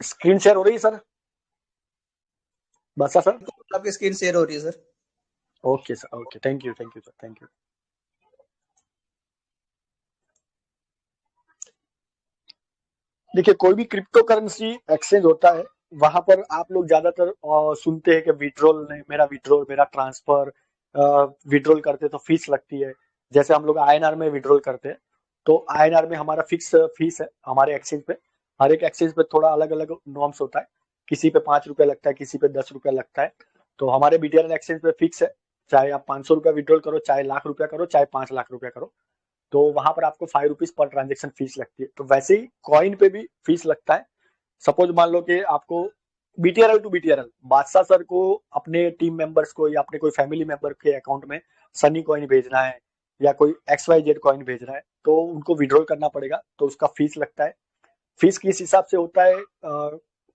Screen share हो रही है सर? बस सर। आपकी स्क्रीन शेयर हो रही है sir. Okay sir, okay, thank you sir, thank you. देखिए, कोई भी क्रिप्टो करेंसी एक्सचेंज होता है, वहां पर आप लोग ज्यादातर सुनते हैं कि विड्रॉल नहीं, मेरा ट्रांसफर, विड्रॉल करते तो फीस लगती है। जैसे हम लोग आईएनआर में विड्रॉल करते हैं, तो आईएनआर में हमारा फिक्स फीस है हमारे एक्सचेंज पे। हर एक एक्सचेंज पे थोड़ा अलग अलग नॉर्म्स होता है, किसी पे 5 रुपया लगता है, किसी पे 10 रुपया लगता है। तो हमारे बीटीआरएल एक्सचेंज पे फिक्स है, चाहे आप 500 रुपया विड्रॉल करो, चाहे लाख रुपया करो, चाहे 5 लाख रुपया करो, तो वहां पर आपको 5 रुपीज पर ट्रांजेक्शन फीस लगती है। तो वैसे ही कॉइन पे भी फीस लगता है। सपोज मान लो कि आपको बीटीआरएल टू बीटीआरएल बादशाह सर को अपने टीम मेंबर्स को या अपने कोई फैमिली मेंबर के अकाउंट में सनी कॉइन भेजना है, या कोई XYZ कॉइन भेजना है, तो उनको विड्रॉल करना पड़ेगा, तो उसका फीस लगता है। फीस किस हिसाब से होता है,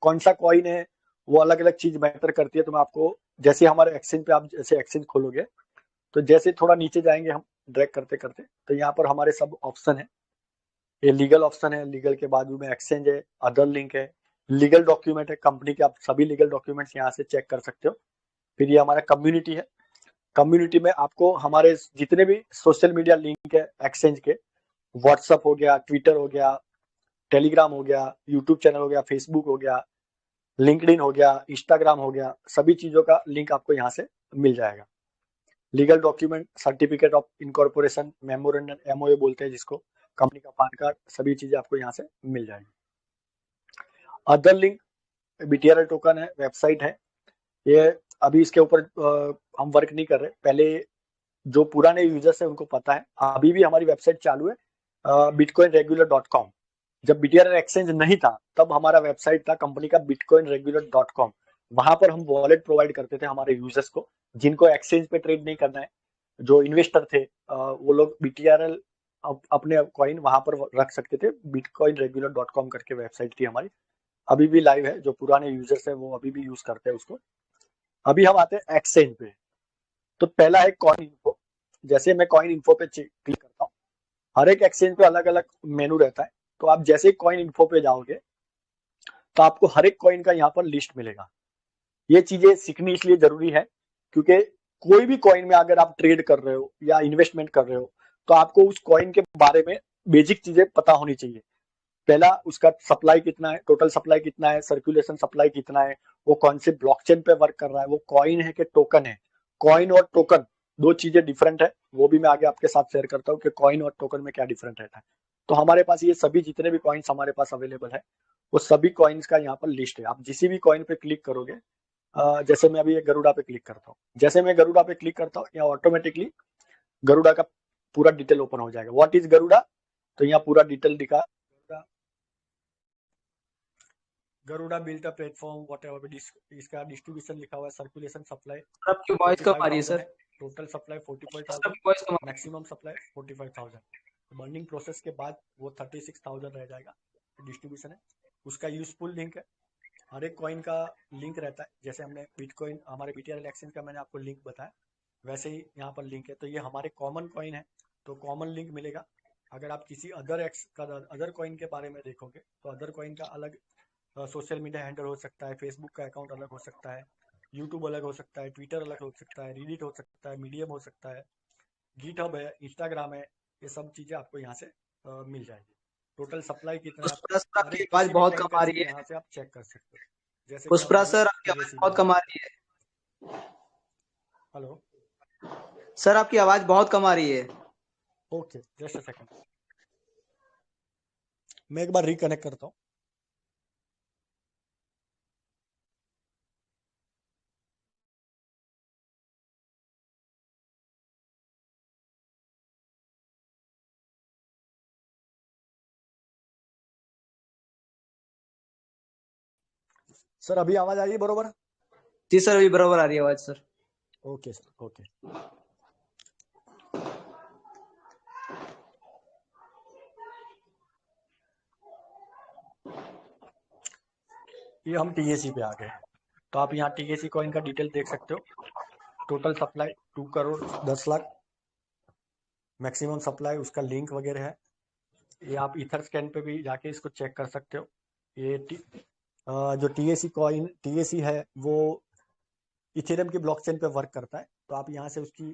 कौन सा कॉइन है, वो अलग अलग चीज मैटर करती है। तो मैं आपको, जैसे हमारे एक्सचेंज पे आप जैसे एक्सचेंज खोलोगे, तो जैसे थोड़ा नीचे जाएंगे हम ड्रैग करते करते, तो यहाँ पर हमारे सब ऑप्शन है। ये लीगल ऑप्शन है, लीगल के बाजू में एक्सचेंज है, अदर लिंक है, लीगल डॉक्यूमेंट है, कंपनी के आप सभी लीगल डॉक्यूमेंट्स यहाँ से चेक कर सकते हो। फिर ये हमारा कम्युनिटी है। कम्युनिटी में आपको हमारे जितने भी सोशल मीडिया लिंक है एक्सचेंज के, व्हाट्सअप हो गया, ट्विटर हो गया, टेलीग्राम हो गया, यूट्यूब चैनल हो गया, फेसबुक हो गया, लिंक्डइन हो गया, इंस्टाग्राम हो गया, सभी चीजों का लिंक आपको यहाँ से मिल जाएगा। Legal document, certificate of incorporation, memorandum, MOA बोलते हैं जिसको, कंपनी का पान कार्ड, सभी चीजें आपको यहाँ से मिल जाएगी। अदर लिंक बीटीआरएल टोकन है, वेबसाइट है। ये अभी इसके ऊपर हम वर्क नहीं कर रहे। पहले जो पुराने यूजर्स है उनको पता है, अभी भी हमारी वेबसाइट चालू है, bitcoinregular.com। जब बीटीआरएल एक्सचेंज नहीं था तब हमारा वेबसाइट था कंपनी का bitcoinregular.com। वहां पर हम वॉलेट प्रोवाइड करते थे हमारे यूजर्स को, जिनको एक्सचेंज पे ट्रेड नहीं करना है, जो इन्वेस्टर थे, वो लोग बीटीआरएल अपने कॉइन वहां पर रख सकते थे। bitcoinregular.com करके वेबसाइट थी हमारी, अभी भी लाइव है। जो पुराने यूजर्स है वो अभी भी यूज करते हैं उसको। अभी हम आते हैं एक्सचेंज पे। तो पहला है कॉइन इन्फो। जैसे मैं कॉइन इन्फो पे क्लिक करता हूँ, हर एक एक्सचेंज पे अलग अलग मेनू रहता है। तो आप जैसे ही कॉइन इन्फो पे जाओगे, तो आपको हर एक कॉइन का यहाँ पर लिस्ट मिलेगा। ये चीजें सीखनी इसलिए जरूरी है, क्योंकि कोई भी कॉइन में अगर आप ट्रेड कर रहे हो या इन्वेस्टमेंट कर रहे हो, तो आपको उस कॉइन के बारे में बेसिक चीजें पता होनी चाहिए। पहला, उसका सप्लाई कितना है, टोटल सप्लाई कितना है, सर्कुलेशन सप्लाई कितना है, वो कौन से ब्लॉकचेन पे वर्क कर रहा है, वो कॉइन है कि टोकन है। कॉइन और टोकन दो चीजें डिफरेंट है, वो भी मैं आगे आपके साथ शेयर करता हूँ कि कॉइन और टोकन में क्या डिफरेंट रहता है। तो हमारे पास ये सभी जितने भी कॉइन्स हमारे पास अवेलेबल है, वो सभी कॉइन्स का यहाँ पर लिस्ट है। आप जिस भी कॉइन पे क्लिक करोगे, जैसे मैं अभी ये गरुड़ा पे क्लिक करता हूँ, जैसे मैं गरुड़ा पे क्लिक करता हूँ, यहाँ ऑटोमेटिकली गरुड़ा का पूरा डिटेल ओपन हो जाएगा। व्हाट इज गरुड़ा, तो यहाँ पूरा डिटेल दिखा, Garuda built a platform what ever, इसका डिस्ट्रीब्यूशन लिखा हुआ है, सर्कुलेशन सप्लाई आपकी वॉइस कम आ रही है 45,000 सर। है, टोटल सप्लाई सर 45,000, आपकी वॉइस कम आ रही मैक्सिमम सप्लाई 45,000। बर्निंग प्रोसेस के बाद वो 36,000 रह जाएगा। डिस्ट्रीब्यूशन है, उसका यूजफुल लिंक है। हर एक कॉइन का लिंक रहता है। जैसे हमने बिटकॉइन, हमारे बीटीआरएल एक्सचेंज का मैंने आपको लिंक बताया, वैसे ही यहाँ पर लिंक है। तो ये हमारे कॉमन कॉइन है, तो कॉमन लिंक मिलेगा। अगर आप किसी अदर कॉइन के बारे में देखोगे, तो अदर कॉइन का अलग सोशल मीडिया हैंडल हो सकता है, फेसबुक का अकाउंट अलग हो सकता है, यूट्यूब अलग हो सकता है, ट्विटर अलग हो सकता है, रीडिट हो सकता है, मीडियम हो सकता है, गिटहब है, इंस्टाग्राम है। ये सब चीज़ें आपको यहाँ से मिल जाएगी। टोटल सप्लाई कितना है, पुष्पराज सर हर आपकी एक आवाज किसी भी बहुत कॉइन कम का आ चीज़ रही यहाँ है। से आप चेक कर सकते हो। जैसे कि आप पुष्पराज अभी सर आपकी आवाज टीएसी में बहुत जाओ। कम आ रही है। हेलो, सर आपकी आवाज बहुत कम आ रही है। ओके, जस्ट अ सेकंड, मैं एक बार रिकनेक्ट करता हूँ। सर अभी आवाज आ रही है बरोबर? जी सर अभी बराबर आ रही है आवाज सर। Okay sir, okay. ये हम टीएसी पे आ गए हैं। तो आप यहाँ टीएसी कॉइन का डिटेल देख सकते हो। टोटल सप्लाई 2,10,00,000, मैक्सिमम सप्लाई, उसका लिंक वगैरह है। ये आप ईथर स्कैन पे भी जाके इसको चेक कर सकते हो। ये जो टीएसी है वो इथेरियम की ब्लॉकचेन पे वर्क करता है। तो आप यहाँ से उसकी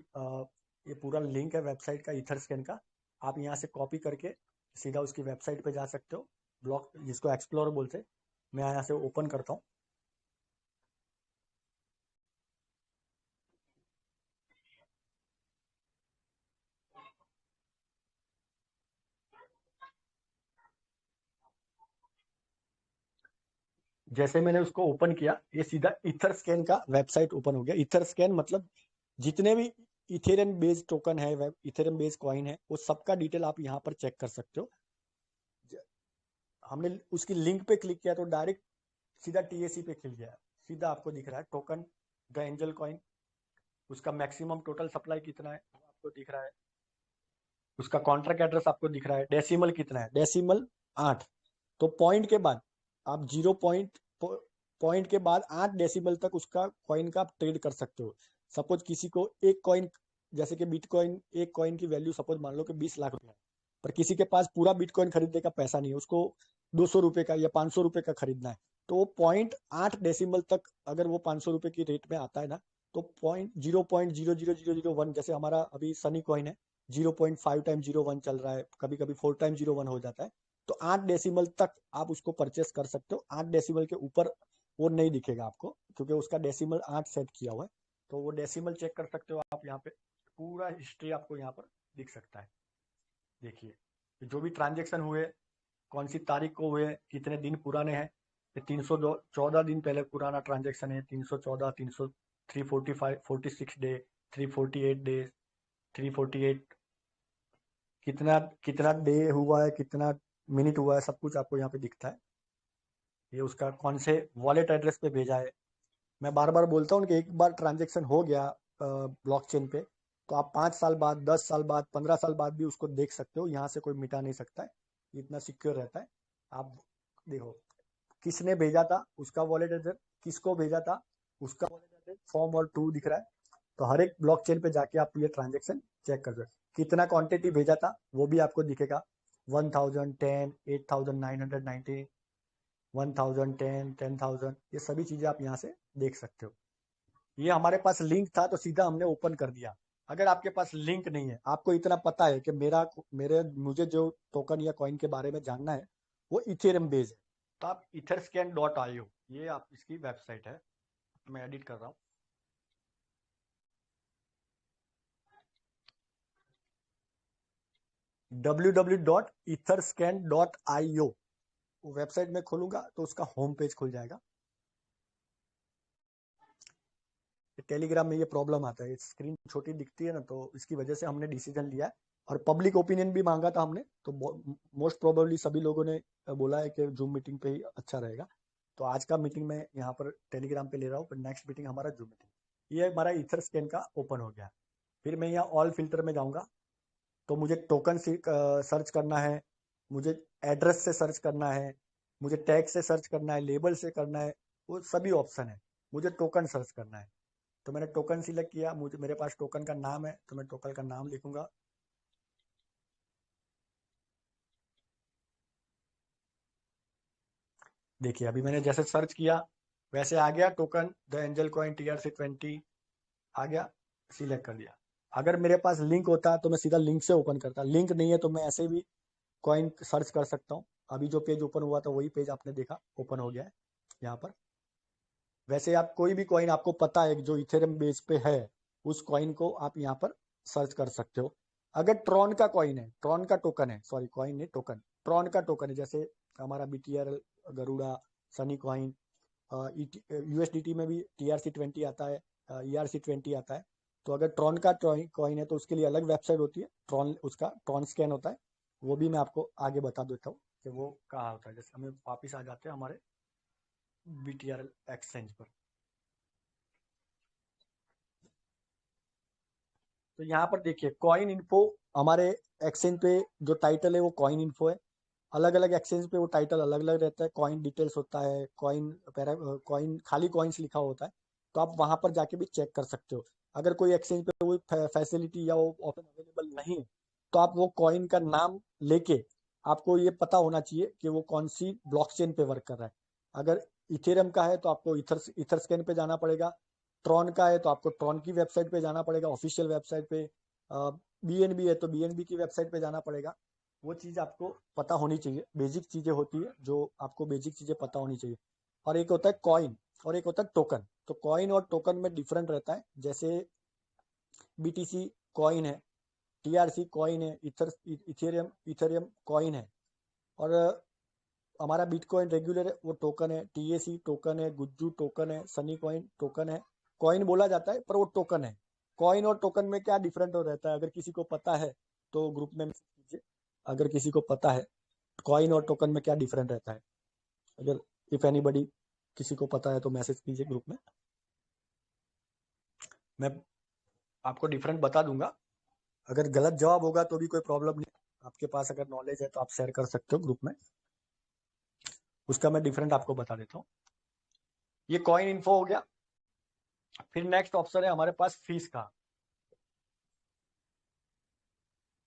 ये पूरा लिंक है वेबसाइट का इथरस्कैन का, आप यहाँ से कॉपी करके सीधा उसकी वेबसाइट पे जा सकते हो, ब्लॉक जिसको एक्सप्लोरर बोलते हैं। मैं यहाँ से ओपन करता हूँ। जैसे मैंने उसको ओपन किया, ये सीधा इथरस्कैन का वेबसाइट ओपन हो गया। इथरस्कैन मतलब जितने भी इथेरियम बेस्ड टोकन है, वेब इथेरियम बेस्ड कॉइन है, वो सबका डिटेल आप यहाँ पर चेक कर सकते हो। हमने उसकी लिंक पे क्लिक किया तो डायरेक्ट सीधा टीएसी पे खुल गया। सीधा आपको दिख रहा है टोकन द एंजल कॉइन, उसका मैक्सिमम टोटल सप्लाई कितना है वो आपको दिख रहा है, उसका कॉन्ट्रैक्ट एड्रेस आपको दिख रहा है, डेसिमल कितना है, डेसिमल 8। तो पॉइंट के बाद आप 0 पॉइंट के बाद 8 डेसिमल तक उसका कॉइन का आप ट्रेड कर सकते हो। सपोज किसी को एक कॉइन, जैसे कि बिटकॉइन, एक कॉइन की वैल्यू सपोज मान लो कि 20 लाख रुपए है, पर किसी के पास पूरा बिटकॉइन खरीदने का पैसा नहीं है, उसको 200 रुपए का या 500 रुपए का खरीदना है, तो वो 0.8 डेसिमल तक अगर वो 500 रुपए की रेट में आता है ना, तो 0.0000001, जैसे हमारा अभी सनी कॉइन है 0.5 टाइम 01 चल रहा है, कभी कभी 4 टाइम 01 हो जाता है। तो 8 डेसिमल तक आप उसको परचेस कर सकते हो। 8 डेसिमल के ऊपर वो नहीं दिखेगा आपको, क्योंकि उसका डेसिमल 8 सेट किया हुआ है। तो वो डेसिमल चेक कर सकते हो आप यहाँ पे, पूरा हिस्ट्री आपको यहाँ पर दिख सकता है। देखिए जो भी ट्रांजेक्शन हुए, कौन सी तारीख को हुए, कितने दिन पुराने हैं। ये 314 दिन पहले पुराना ट्रांजेक्शन है, 314, 300, 345, 46 डे, 348 डेज, 348, कितना कितना डे हुआ है, कितना मिनट हुआ है, सब कुछ आपको यहाँ पे दिखता है। ये उसका कौन से वॉलेट एड्रेस पे भेजा है। मैं बार बार बोलता हूँ कि एक बार ट्रांजेक्शन हो गया ब्लॉकचेन पे, तो आप 5 साल बाद, 10 साल बाद, 15 साल बाद भी उसको देख सकते हो, यहाँ से कोई मिटा नहीं सकता है, इतना सिक्योर रहता है। आप देखो किसने भेजा था उसका वॉलेट एड्रेस, किसको भेजा था उसका वॉलेट एड्रेस, फॉर्म और टू दिख रहा है। तो हर एक ब्लॉकचेन पे जाके आप ये ट्रांजेक्शन चेक कर सकते हो। कितना क्वांटिटी भेजा था वो भी आपको दिखेगा, 1000, 10, 8990, 1000, 10, 10,000, ये सभी चीजें आप यहाँ से देख सकते हो। ये हमारे पास लिंक था तो सीधा हमने ओपन कर दिया। अगर आपके पास लिंक नहीं है, आपको इतना पता है कि मुझे जो टोकन या कॉइन के बारे में जानना है वो इथेरियम बेस है, तो आप etherscan.io, ये आप इसकी वेबसाइट है। मैं एडिट कर रहा हूँ। www.etherscan.io वेबसाइट में खोलूंगा तो उसका होम पेज खुल जाएगा। टेलीग्राम में ये प्रॉब्लम आता है, स्क्रीन छोटी दिखती है ना, तो इसकी वजह से हमने डिसीजन लिया है। और पब्लिक ओपिनियन भी मांगा था हमने, तो मोस्ट प्रोबेबली सभी लोगों ने बोला है कि जूम मीटिंग पे ही अच्छा रहेगा। तो आज का मीटिंग मैं यहाँ पर टेलीग्राम पे ले रहा हूँ, पर नेक्स्ट मीटिंग हमारा जूम मीटिंग। ये हमारा ईथर स्कैन का ओपन हो गया। फिर मैं यहाँ ऑल फिल्टर में जाऊँगा, तो मुझे टोकन सर्च करना है, मुझे एड्रेस से सर्च करना है, मुझे टैग से सर्च करना है, लेबल से करना है, वो सभी ऑप्शन है। मुझे टोकन सर्च करना है, तो मैंने टोकन सिलेक्ट किया, मुझे मेरे पास टोकन का नाम है, तो मैं टोकन का नाम लिखूंगा। देखिए अभी मैंने जैसे सर्च किया वैसे आ गया token the angel coin TRC20 आ गया, सिलेक्ट कर दिया। अगर मेरे पास लिंक होता तो मैं सीधा लिंक से ओपन करता, लिंक नहीं है तो मैं ऐसे भी कॉइन सर्च कर सकता हूँ। अभी जो पेज ओपन हुआ था वही पेज आपने देखा ओपन हो गया है यहाँ पर। वैसे आप कोई भी कॉइन आपको पता है जो इथेरियम बेस पे है, उस कॉइन को आप यहाँ पर सर्च कर सकते हो। अगर ट्रॉन का कॉइन है, ट्रॉन का टोकन है, सॉरी कॉइन नहीं टोकन, ट्रॉन का टोकन है, जैसे हमारा BTR, Garuda, Sunny coin, USDT में भी TRC20 आता है, ERC20 आता है। तो अगर ट्रॉन का कॉइन है तो उसके लिए अलग वेबसाइट होती है, ट्रॉन, उसका ट्रॉन स्कैन होता है। वो भी मैं आपको आगे बता देता हूँ कि वो कहाँ होता है। जैसे हमें वापिस आ जाते हैं हमारे BTR एक्सचेंज पर। तो यहाँ पर देखिए कॉइन इन्फो, हमारे एक्सचेंज पे जो टाइटल है वो कॉइन इन्फो है। अलग अलग एक्सचेंज पे वो टाइटल अलग अलग रहता है। कॉइन डिटेल्स होता है, कॉइन खाली कॉइन्स लिखा होता है। तो आप वहां पर जाके भी चेक कर सकते हो। अगर कोई एक्सचेंज पे वो फैसिलिटी या वो ऑप्शन अवेलेबल नहीं है, तो आप वो कॉइन का नाम लेके आपको ये पता होना चाहिए कि वो कौन सी ब्लॉकचेन पे वर्क कर रहा है। अगर इथेरियम का है तो आपको इथरस्कैन पे जाना पड़ेगा। ट्रॉन का है तो आपको ट्रॉन की वेबसाइट पे जाना पड़ेगा, ऑफिशियल वेबसाइट पे। बीएनबी है तो बीएनबी की वेबसाइट पे जाना पड़ेगा। वो चीज़ आपको पता होनी चाहिए, बेसिक चीज़ें होती है जो आपको बेसिक चीज़ें पता होनी चाहिए। और एक होता है कॉइन और एक होता है टोकन। तो कॉइन और टोकन में डिफरेंट रहता है। जैसे बीटीसी कॉइन है, टीआरसी कॉइन है, इथेरियम इथेरियम कॉइन है। और हमारा बिटकॉइन रेगुलर है वो टोकन है, टीएसी टोकन है, गुज्जू टोकन है, सनी कॉइन टोकन है। कॉइन बोला जाता है पर वो टोकन है। कॉइन और टोकन में क्या डिफरेंट हो रहता है, अगर किसी को पता है तो ग्रुप में मैसेज कीजिए। अगर किसी को पता है कॉइन और टोकन में क्या डिफरेंट रहता है, अगर इफ एनीबडी किसी को पता है तो मैसेज कीजिए ग्रुप में, मैं आपको डिफरेंट बता दूंगा। अगर गलत जवाब होगा तो भी कोई प्रॉब्लम नहीं, आपके पास अगर नॉलेज है तो आप शेयर कर सकते हो ग्रुप में, उसका मैं डिफरेंट आपको बता देता हूँ। ये कॉइन इन्फो हो गया। फिर नेक्स्ट ऑप्शन है हमारे पास फीस का।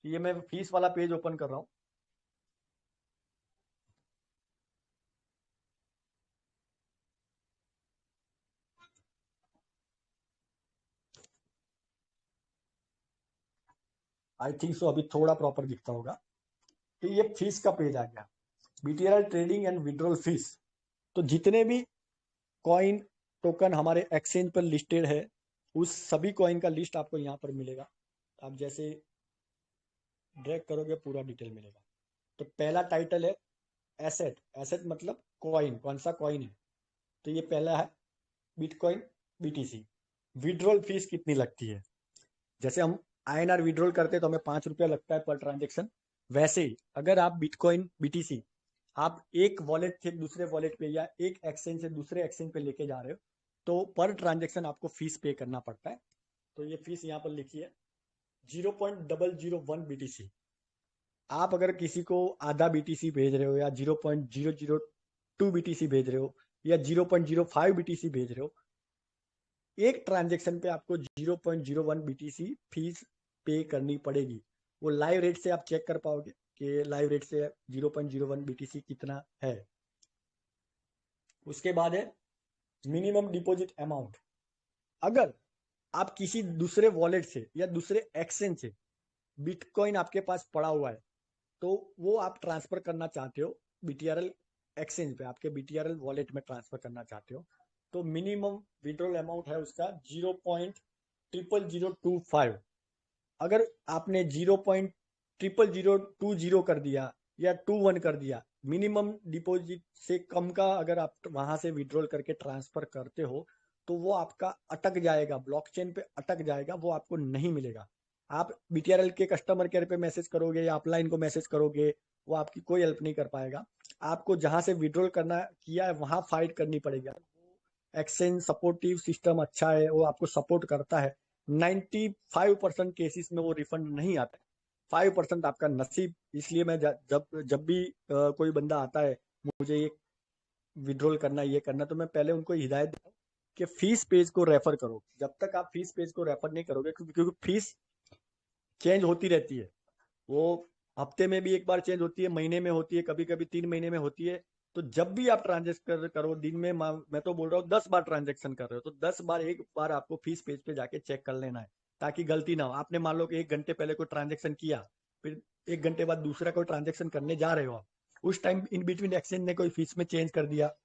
ये मैं फीस वाला पेज ओपन कर रहा हूँ। आई थिंक सो अभी थोड़ा प्रॉपर दिखता होगा। तो ये फीस का पेज आ गया, BTR trading and withdrawal fees. तो जितने भी कॉइन टोकन हमारे एक्सचेंज पर लिस्टेड है उस सभी कॉइन का लिस्ट आपको यहाँ पर मिलेगा। आप जैसे ड्रैग करोगे पूरा डिटेल मिलेगा। तो पहला टाइटल है एसेट। एसेट मतलब कॉइन, कौन सा कॉइन है। तो ये पहला है बिटकॉइन बीटीसी। विड्रॉल फीस कितनी लगती है, जैसे हम आईएनआर विड्रॉल करते हैं तो हमें 5 रुपया लगता है पर ट्रांजेक्शन। वैसे ही अगर आप बिटकॉइन बीटीसी आप एक वॉलेट से दूसरे वॉलेट पे या एक एक्सचेंज से दूसरे एक्सचेंज पे लेके जा रहे हो तो पर ट्रांजेक्शन आपको फीस पे करना पड़ता है। तो ये फीस यहाँ पर लिखी है 0.001 BTC। आप अगर किसी को आधा बीटीसी भेज रहे हो या 0.002 BTC भेज रहे हो या 0.05 BTC भेज रहे हो, एक ट्रांजेक्शन पे आपको 0.01 BTC फीस पे करनी पड़ेगी। वो लाइव रेट से आप चेक कर पाओगे कि लाइव रेट से 0.01 BTC कितना है। उसके बाद है मिनिमम डिपॉजिट अमाउंट। अगर आप किसी दूसरे वॉलेट से या दूसरे एक्सचेंज से बिटकॉइन आपके पास पड़ा हुआ है तो वो आप ट्रांसफर करना चाहते हो बीटीआरएल एक्सचेंज पे, आपके बीटीआरएल वॉलेट में ट्रांसफर करना चाहते हो, तो मिनिमम विड्रॉल अमाउंट है उसका 0.00025। अगर आपने 0.00020 कर दिया या 21 कर दिया, मिनिमम डिपॉजिट से कम का अगर आप वहां से विड्रॉल करके ट्रांसफर करते हो तो वो आपका अटक जाएगा, ब्लॉकचेन पे अटक जाएगा, वो आपको नहीं मिलेगा। आप बीटीआरएल के कस्टमर केयर पे मैसेज करोगे या अपलाइन को मैसेज करोगे, वो आपकी कोई हेल्प नहीं कर पाएगा। आपको जहां से विड्रॉल करना किया है वहां फाइट करनी पड़ेगी। एक्सचेंज सपोर्टिव सिस्टम अच्छा है, वो आपको सपोर्ट करता है। 95% केसेस में वो रिफंड नहीं आता है, 5% आपका नसीब। इसलिए मैं जब जब भी कोई बंदा आता है मुझे ये विड्रॉल करना ये करना, तो मैं पहले उनको हिदायत देता हूँ कि फीस पेज को रेफर करो। जब तक आप फीस पेज को रेफर नहीं करोगे, क्योंकि फीस चेंज होती रहती है, वो हफ्ते में भी एक बार चेंज होती है, महीने में होती है, कभी कभी 3 महीने में होती है। तो जब भी आप ट्रांजेक्शन करो दिन में, मैं तो बोल रहा हूँ 10 बार ट्रांजेक्शन कर रहे हो तो 10 बार एक बार आपको फीस पेज पे जाके चेक कर लेना है, ताकि गलती ना हो। आपने मान लो कि 1 घंटे पहले कोई ट्रांजेक्शन किया, फिर 1 घंटे बाद दूसरा कोई ट्रांजेक्शन करने जा रहे हो आप, उस टाइम इन बिटवीन एक्सचेंज ने कोई फीस में चेंज कर दिया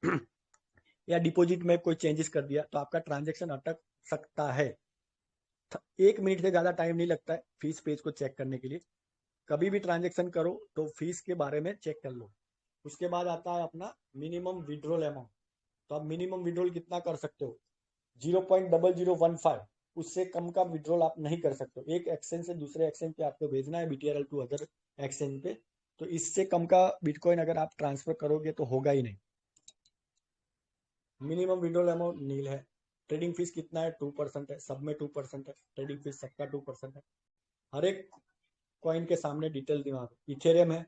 या डिपॉजिट में कोई चेंजेस कर दिया तो आपका ट्रांजेक्शन अटक सकता है। 1 मिनट से ज्यादा टाइम नहीं लगता है फीस पेज को चेक करने के लिए। कभी भी ट्रांजेक्शन करो तो फीस के बारे में चेक कर लो। उसके बाद आता है अपना मिनिमम विड्रॉल अमाउंट। तो आप मिनिमम विड्रॉल कितना कर सकते हो, 0.0015। उससे कम का विड्रॉल आप नहीं कर सकते हो। एक एक्सचेंज से दूसरे एक्सचेंज पे आपको भेजना है, बीटीआरएल टू अदर एक्सचेंज पे, तो इससे कम का बिटकॉइन अगर आप ट्रांसफर करोगे तो होगा ही नहीं। मिनिमम विड्रॉल अमाउंट नील है। ट्रेडिंग फीस कितना है, 2% है, सब में 2% है। ट्रेडिंग फीस सबका 2% है। हर एक कॉइन के सामने डिटेल दिमाग। इथेरियम है,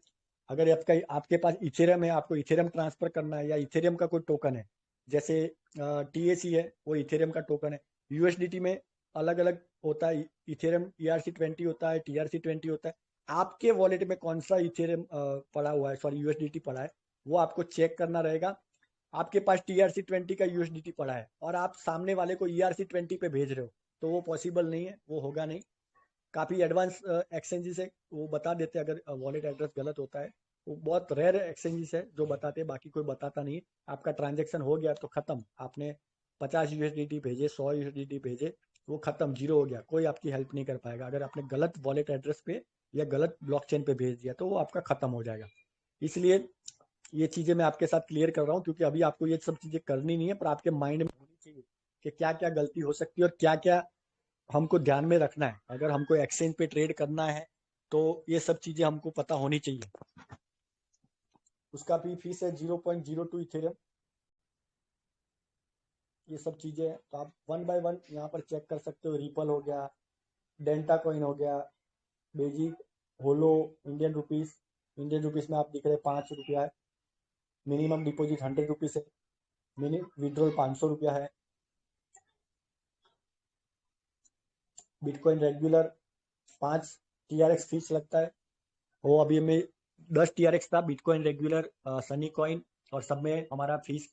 अगर आपके पास इथेरियम है, आपको इथेरियम ट्रांसफर करना है या इथेरियम का कोई टोकन है, जैसे टीएसी है वो इथेरियम का टोकन है। यूएसडीटी में अलग अलग होता है, इथेरियम ERC20 होता है, TRC20 होता है। आपके वॉलेट में कौन सा इथेरियम पड़ा हुआ है, सॉरी यूएसडीटी पड़ा है, वो आपको चेक करना रहेगा। आपके पास TRC20 का USDT पड़ा है और आप सामने वाले को ERC20 पे भेज रहे हो, तो वो पॉसिबल नहीं है, वो होगा नहीं। काफ़ी एडवांस एक्सचेंजेस है, वो बता देते हैं अगर वॉलेट एड्रेस गलत होता है। वो बहुत रेयर एक्सचेंजेस है जो बताते हैं, बाकी कोई बताता नहीं है। आपका ट्रांजेक्शन हो गया तो ख़त्म, आपने 50 USDT भेजे, 100 USDT भेजे, वो ख़त्म, जीरो हो गया, कोई आपकी हेल्प नहीं कर पाएगा। अगर आपने गलत वॉलेट एड्रेस पे या गलत ब्लॉकचेन पे भेज दिया तो वो आपका ख़त्म हो जाएगा। इसलिए ये चीज़ें मैं आपके साथ क्लियर कर रहा हूँ, क्योंकि अभी आपको ये सब चीज़ें करनी नहीं है, पर आपके माइंड में होनी चाहिए कि क्या क्या गलती हो सकती है और क्या क्या हमको ध्यान में रखना है। अगर हमको एक्सचेंज पे ट्रेड करना है तो ये सब चीज़ें हमको पता होनी चाहिए। उसका भी फीस है 0.02 इथेरियम। ये सब चीज़ें हैं, तो आप वन बाय वन यहाँ पर चेक कर सकते हो। रिपल हो गया, डेल्टा कॉइन हो गया, बेजिक, होलो, इंडियन रुपीस। इंडियन रुपीस में आप दिख रहे 5 रुपया है। मिनिमम डिपॉजिट 100 रुपीज़ है, मिनी विड्रॉल 500 रुपया है। बिटकॉइन रेगुलर 5 TRX फीस लगता है। वो अभी हमें 10 TRX था बिटकॉइन रेगुलर, सनी कॉइन और सब में हमारा फीस,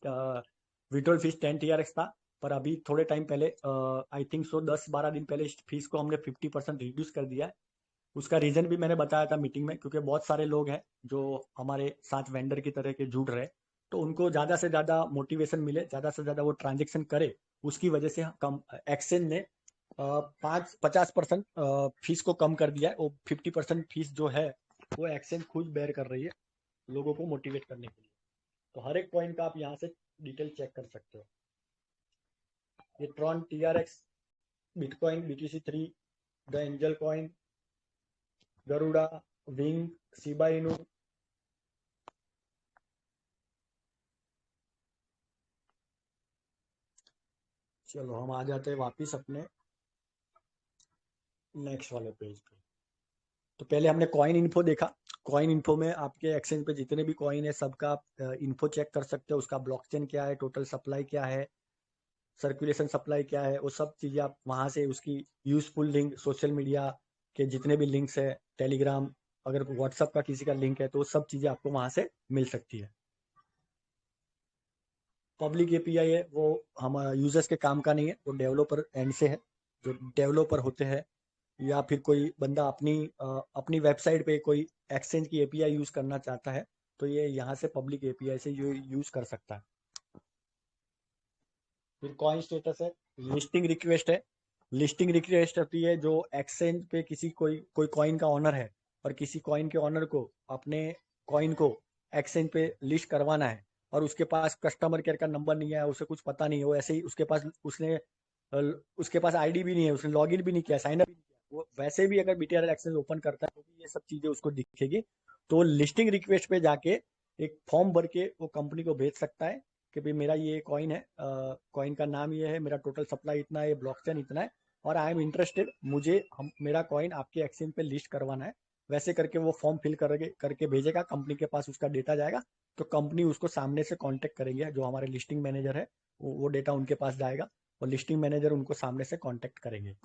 विड्रॉल फीस 10 TRX था। पर अभी थोड़े टाइम पहले, आई थिंक सो 10-12 दिन पहले, इस फीस को हमने 50% रिड्यूस कर दिया है। उसका रीज़न भी मैंने बताया था मीटिंग में, क्योंकि बहुत सारे लोग हैं जो हमारे साथ वेंडर की तरह के जुड़ रहे हैं, तो उनको ज़्यादा से ज़्यादा मोटिवेशन मिले, ज़्यादा से ज़्यादा वो ट्रांजेक्शन करे, उसकी वजह से कम एक्सचेंज ने 50% फीस को कम कर दिया है। वो 50% फीस जो है वो एक्सचेंज खुद बेयर कर रही है लोगों को मोटिवेट करने के लिए। तो हर एक पॉइंट का आप यहाँ से डिटेल चेक कर सकते हो। ये Tron, TRX, bitcoin, BTC3, the angel coin, Garuda, wing, Shiba Inu. चलो हम आ जाते हैं वापिस अपने नेक्स्ट वाले पेज पे। तो पहले हमने कॉइन इन्फो देखा। कॉइन इन्फो में आपके एक्सचेंज पे जितने भी कॉइन है सबका इन्फो चेक कर सकते हो। उसका ब्लॉकचेन क्या है, टोटल सप्लाई क्या है, सर्कुलेशन सप्लाई क्या है, वो सब चीज़ें आप वहाँ से, उसकी यूजफुल लिंक, सोशल मीडिया के जितने भी लिंक्स है, टेलीग्राम, अगर व्हाट्सअप का किसी का लिंक है तो वो सब चीज़ें आपको वहाँ से मिल सकती है। पब्लिक API है, वो हम यूजर्स के काम का नहीं है, वो डेवलपर एंड से है। जो डेवलपर होते हैं या फिर कोई बंदा अपनी वेबसाइट पे कोई एक्सचेंज की API यूज करना चाहता है तो ये यहाँ से पब्लिक API से यूज कर सकता है। फिर कॉइन स्टेटस है, लिस्टिंग रिक्वेस्ट है। लिस्टिंग रिक्वेस्ट होती है जो एक्सचेंज पे किसी कोई कोई कॉइन का ऑनर है और किसी कॉइन के ऑनर को अपने कॉइन को एक्सचेंज पे लिस्ट करवाना है, और उसके पास कस्टमर केयर का नंबर नहीं है, उसे कुछ पता नहीं है, वो ऐसे ही उसके पास आईडी भी नहीं है, उसने लॉगिन भी नहीं किया, साइन अप भी नहीं किया, वो वैसे भी अगर BTRL एक्सचेंज ओपन करता है तो भी ये सब चीजें उसको दिखेगी। तो लिस्टिंग रिक्वेस्ट पे जाके एक फॉर्म भर के वो कंपनी को भेज सकता है कि भाई मेरा ये कॉइन है, कॉइन का नाम ये है, मेरा टोटल सप्लाई इतना है, ब्लॉकचेन इतना है, और आई एम इंटरेस्टेड, मुझे मेरा कॉइन आपके एक्सचेंज पे लिस्ट करवाना है। वैसे करके वो फॉर्म फिल करके भेजेगा, कंपनी के पास उसका डेटा जाएगा, तो कंपनी उसको सामने से कांटेक्ट करेंगे, जो हमारे लिस्टिंग मैनेजर है, वो डेटा उनके पास जाएगा और लिस्टिंग मैनेजर उनको सामने से कांटेक्ट करेंगे।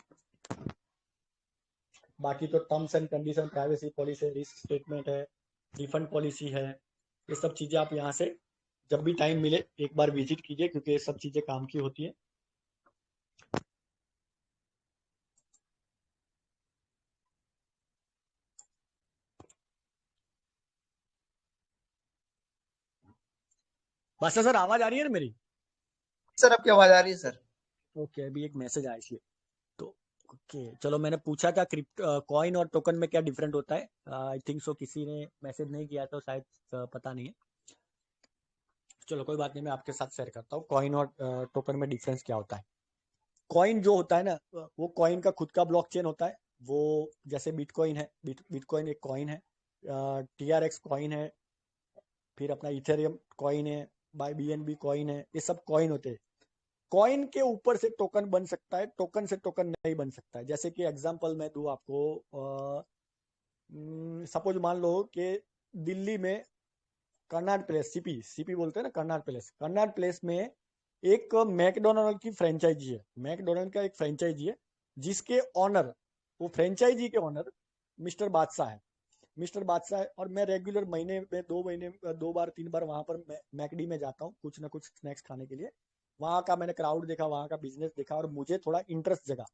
बाकी तो terms and condition, privacy policy, risk statement है, रिफंड पॉलिसी है, ये सब चीज़ें आप यहाँ से जब भी टाइम मिले एक बार विजिट कीजिए, क्योंकि ये सब चीज़ें काम की होती है। बादशाह सर, आवाज आ रही है ना मेरी? सर आपकी आवाज आ रही है सर। ओके, अभी एक मैसेज आया इसलिए। तो ओके, चलो, मैंने पूछा था क्रिप्टो कॉइन और टोकन में क्या डिफरेंट होता है। आई थिंक सो किसी ने मैसेज नहीं किया तो शायद पता नहीं है। चलो कोई बात नहीं, मैं आपके साथ शेयर करता हूँ कॉइन और टोकन में डिफरेंस क्या होता है। कॉइन जो होता है ना, वो कॉइन का खुद का ब्लॉकचेन होता है। वो जैसे बिटकॉइन है, बिटकॉइन एक कॉइन है, TRX कॉइन है, फिर अपना इथेरियम कॉइन है, बाय BNB कॉइन है, ये सब कॉइन होते हैं। कॉइन के ऊपर से टोकन बन सकता है, टोकन से टोकन नहीं बन सकता है। जैसे कि एग्जांपल मैं दूं आपको, सपोज मान लो कि दिल्ली में कर्नाट प्लेस, सीपी बोलते हैं ना, कर्नाट प्लेस में एक मैकडोनल्ड की फ्रेंचाइजी है, मैकडोनल्ड का एक फ्रेंचाइजी है, जिसके ऑनर, वो फ्रेंचाइजी के ऑनर मिस्टर बादशाह है। मिस्टर बादशाह है, और मैं रेगुलर महीने में 2 महीने 2 बार 3 बार वहां पर मैकडी में जाता हूँ कुछ ना कुछ स्नैक्स खाने के लिए। वहाँ का मैंने क्राउड देखा, वहाँ का बिजनेस देखा, और मुझे थोड़ा इंटरेस्ट जगा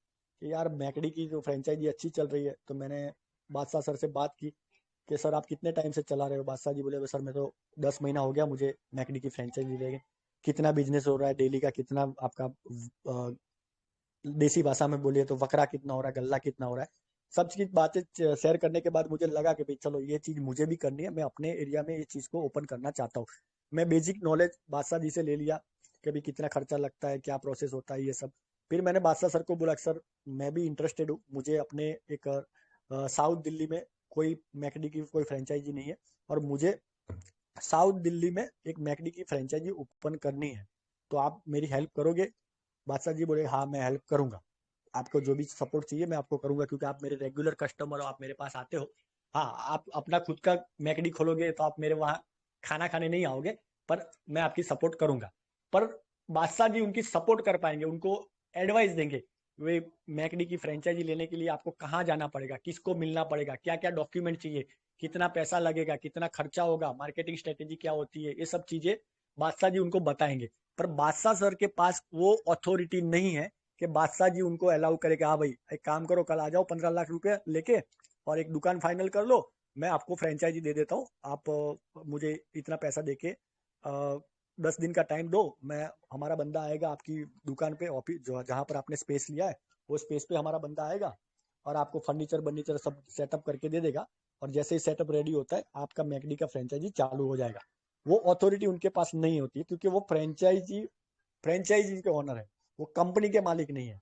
कि यार मैकडी की जो फ्रेंचाइजी अच्छी चल रही है। तो मैंने बादशाह सर से बात की कि सर आप कितने टाइम से चला रहे हो। बादशाह जी बोले सर मैं तो 10 महीना हो गया मुझे मैकडी की फ्रेंचाइजी लेके। कितना बिजनेस हो रहा है डेली का, कितना आपका देसी भाषा में बोलिए तो वकरा कितना हो रहा है, गल्ला कितना हो रहा है। सब चीज बातें शेयर करने के बाद मुझे लगा कि भाई चलो ये चीज मुझे भी करनी है, मैं अपने एरिया में ये चीज को ओपन करना चाहता हूँ। मैं बेसिक नॉलेज बादशाह जी से ले लिया कि भाई कितना खर्चा लगता है, क्या प्रोसेस होता है, ये सब। फिर मैंने बादशाह सर को बोला कि सर मैं भी इंटरेस्टेड हूँ, मुझे अपने एक साउथ दिल्ली में कोई मैकडी की कोई फ्रेंचाइजी नहीं है, और मुझे साउथ दिल्ली में एक मैकडी की फ्रेंचाइजी ओपन करनी है, तो आप मेरी हेल्प करोगे। बादशाह जी बोले हाँ मैं हेल्प करूंगा, आपको जो भी सपोर्ट चाहिए मैं आपको करूंगा, क्योंकि आप मेरे रेगुलर कस्टमर हो, आप मेरे पास आते हो। हाँ, आप अपना खुद का मैकडी खोलोगे तो आप मेरे वहाँ खाना खाने नहीं आओगे, पर मैं आपकी सपोर्ट करूंगा। पर बादशाह जी उनकी सपोर्ट कर पाएंगे, उनको एडवाइस देंगे वे मैकडी की फ्रेंचाइजी लेने के लिए आपको कहाँ जाना पड़ेगा, किसको मिलना पड़ेगा, क्या क्या डॉक्यूमेंट चाहिए, कितना पैसा लगेगा, कितना खर्चा होगा, मार्केटिंग स्ट्रेटेजी क्या होती है, ये सब चीजें बादशाह जी उनको बताएंगे। पर बादशाह सर के पास वो अथॉरिटी नहीं है कि बादशाह जी उनको अलाउ करे कि हाँ भाई एक काम करो, कल आ जाओ 15 लाख रुपए लेके और एक दुकान फाइनल कर लो, मैं आपको फ्रेंचाइजी दे देता हूँ, आप मुझे इतना पैसा देके 10 दिन का टाइम दो, मैं हमारा बंदा आएगा आपकी दुकान पे, ऑफिस जहाँ पर आपने स्पेस लिया है वो स्पेस पे हमारा बंदा आएगा और आपको फर्नीचर बर्नीचर सब सेटअप करके दे देगा, और जैसे ही सेटअप रेडी होता है आपका मैकडी का फ्रेंचाइजी चालू हो जाएगा। वो अथॉरिटी उनके पास नहीं होती है, क्योंकि वो फ्रेंचाइजी के ओनर है, वो कंपनी के मालिक नहीं है।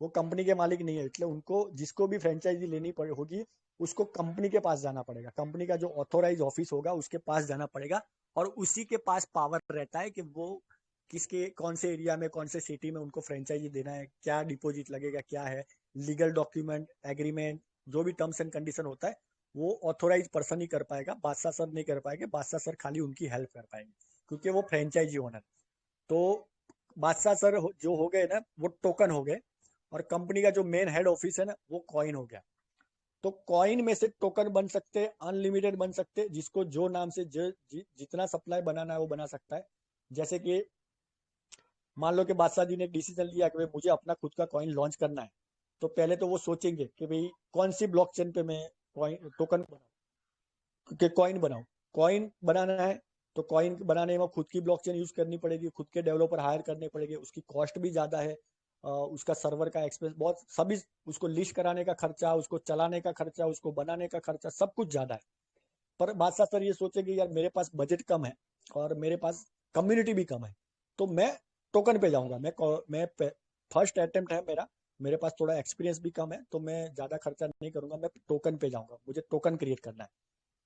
वो कंपनी के मालिक नहीं है, इसलिए उनको जिसको भी फ्रेंचाइजी लेनी पड़े होगी उसको कंपनी के पास जाना पड़ेगा, कंपनी का जो ऑथोराइज ऑफिस होगा उसके पास जाना पड़ेगा, और उसी के पास पावर रहता है कि वो किसके कौन से एरिया में कौन से सिटी में उनको फ्रेंचाइजी देना है, क्या डिपॉजिट लगेगा, क्या है लीगल डॉक्यूमेंट एग्रीमेंट, जो भी टर्म्स एंड कंडीशन होता है वो ऑथोराइज पर्सन ही कर पाएगा, बादशाह सर नहीं कर पाएंगे, बादशाह सर खाली उनकी हेल्प कर पाएंगे क्योंकि वो फ्रेंचाइजी ओनर। तो बादशाह सर जो हो गए ना वो टोकन हो गए, और कंपनी का जो मेन हेड ऑफिस है ना वो कॉइन हो गया। तो कॉइन में से टोकन बन सकते हैं, अनलिमिटेड बन सकते हैं, जिसको जो नाम से जितना सप्लाई बनाना है वो बना सकता है। जैसे कि मान लो कि बादशाह जी ने एक डिसीजन लिया कि भाई मुझे अपना खुद का कॉइन लॉन्च करना है, तो पहले तो वो सोचेंगे कि भाई कौन सी ब्लॉकचेन पे मैं कॉइन टोकन के कॉइन बनाऊं। कॉइन बनाना है तो कॉइन बनाने में खुद की ब्लॉकचेन यूज करनी पड़ेगी, खुद के डेवलपर हायर करने पड़ेंगे, उसकी कॉस्ट भी ज्यादा है, उसका सर्वर का एक्सपेंस बहुत सभी, उसको लिस्ट कराने का खर्चा, उसको चलाने का खर्चा, उसको बनाने का खर्चा, सब कुछ ज्यादा है। पर बादशाह सर ये सोचेंगे यार मेरे पास बजट कम है और मेरे पास कम्युनिटी भी कम है, तो मैं टोकन पे जाऊंगा। मैं फर्स्ट अटेम्प्ट है मेरा, मेरे पास थोड़ा एक्सपीरियंस भी कम है, तो मैं ज्यादा खर्चा नहीं करूंगा, मैं टोकन पे जाऊंगा, मुझे टोकन क्रिएट करना है।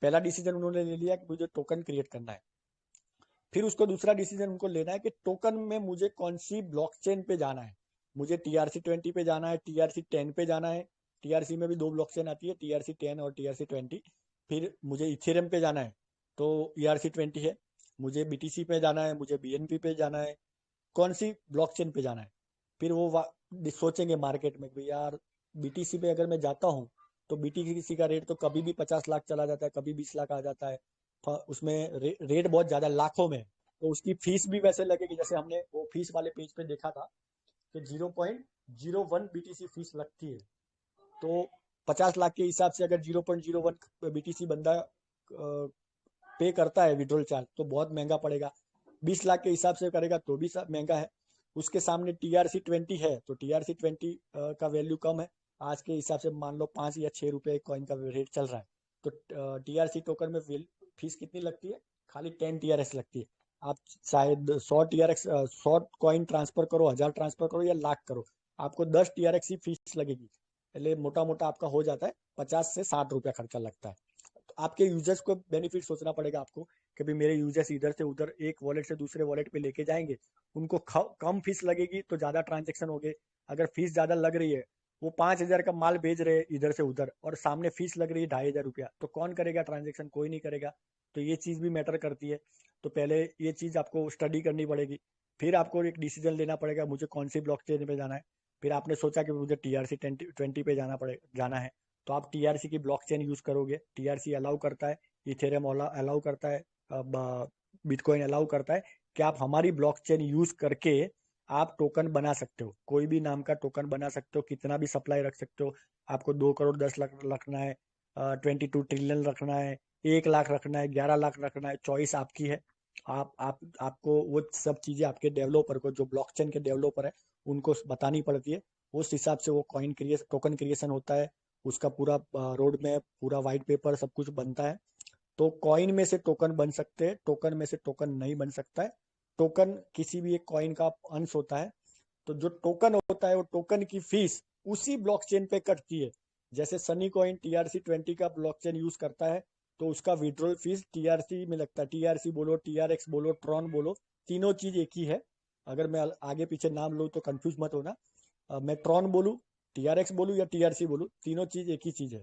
पहला डिसीजन उन्होंने ले लिया कि मुझे टोकन क्रिएट करना है। फिर उसको दूसरा डिसीजन उनको लेना है कि टोकन में मुझे कौन सी ब्लॉकचेन पे जाना है। मुझे TRC 20 पे जाना है, TRC 10 पे जाना है। TRC में भी 2 ब्लॉकचेन आती है, TRC 10 और TRC 20। फिर मुझे इथेरियम पे जाना है तो ERC 20 है। मुझे BTC पे जाना है, मुझे BNB पे जाना है, कौन सी ब्लॉकचेन पे जाना है। फिर वो सोचेंगे मार्केट में कि यार BTC पे अगर मैं जाता हूँ तो BTC का रेट तो कभी भी 50 लाख चला जाता है, कभी 20 लाख आ जाता है, उसमें रेट बहुत ज्यादा लाखों में है। तो उसकी फीस भी वैसे लगेगी, जैसे हमने वो फीस वाले पेज पे देखा था कि 0.01 BTC फीस लगती है। तो 50 लाख के हिसाब से अगर 0.01 BTC बंदा पे करता है विड्रॉल चार्ज तो बहुत महंगा पड़ेगा। 20 लाख के हिसाब से करेगा तो भी महंगा है। उसके सामने TRC 20 है तो TRC 20 का वैल्यू कम है, आज के हिसाब से मान लो 5 या 6 रुपए कॉइन का रेट चल रहा है। तो TRC टोकन में फीस कितनी लगती है, खाली 10 TRX लगती है। आप शायद 100 TRX 100 कॉइन ट्रांसफर करो, 1000 ट्रांसफर करो या लाख करो, आपको 10 TRX ही फीस लगेगी। पहले मोटा मोटा आपका हो जाता है 50 से 60 रुपया खर्चा लगता है। तो आपके यूजर्स को बेनिफिट सोचना पड़ेगा आपको कि भाई मेरे यूजर्स इधर से उधर एक वॉलेट से दूसरे वॉलेट पे लेके जाएंगे, उनको कम फीस लगेगी तो ज्यादा ट्रांजेक्शन हो गए। अगर फीस ज्यादा लग रही है, वो 5,000 का माल भेज रहे हैं इधर से उधर और सामने फीस लग रही है 2,500 रुपया, तो कौन करेगा ट्रांजेक्शन, कोई नहीं करेगा। तो ये चीज भी मैटर करती है। तो पहले ये चीज आपको स्टडी करनी पड़ेगी, फिर आपको एक डिसीजन लेना पड़ेगा मुझे कौन सी ब्लॉकचेन पे जाना है। फिर आपने सोचा कि मुझे TRC 20 पे जाना है, तो आप टीआरसी की ब्लॉकचेन यूज करोगे। टीआरसी अलाउ करता है, इथेरियम अलाउ करता है, बिटकॉइन अलाउ करता है कि आप हमारी ब्लॉकचेन यूज करके आप टोकन बना सकते हो, कोई भी नाम का टोकन बना सकते हो, कितना भी सप्लाई रख सकते हो। आपको 2 करोड़ 10 लाख रखना है, 22 ट्रिलियन रखना है, 1 लाख रखना है, 11 लाख रखना है, चॉइस आपकी है। आपको वो सब चीजें आपके डेवलपर को, जो ब्लॉकचेन के डेवलपर है, उनको बतानी पड़ती है। उस हिसाब से वो टोकन क्रिएशन होता है, उसका पूरा रोड मैप, पूरा व्हाइट पेपर सब कुछ बनता है। तो कॉइन में से टोकन बन सकते हैं, टोकन में से टोकन नहीं बन सकता है। टोकन किसी भी एक कॉइन का अंश होता है। तो जो टोकन होता है वो टोकन की फीस उसी ब्लॉकचेन पे कटती है। जैसे सनी कॉइन TRC20 का ब्लॉकचेन यूज करता है, तो उसका विड्रॉल फीस टीआरसी में लगता है। टीआरसी बोलो, TRX बोलो, ट्रॉन बोलो, तीनों चीज एक ही है। अगर मैं आगे पीछे नाम लूँ तो कंफ्यूज मत होना। मैं ट्रॉन बोलूँ, TRX बोलूँ या TRC बोलूँ, तीनों चीज एक ही चीज है।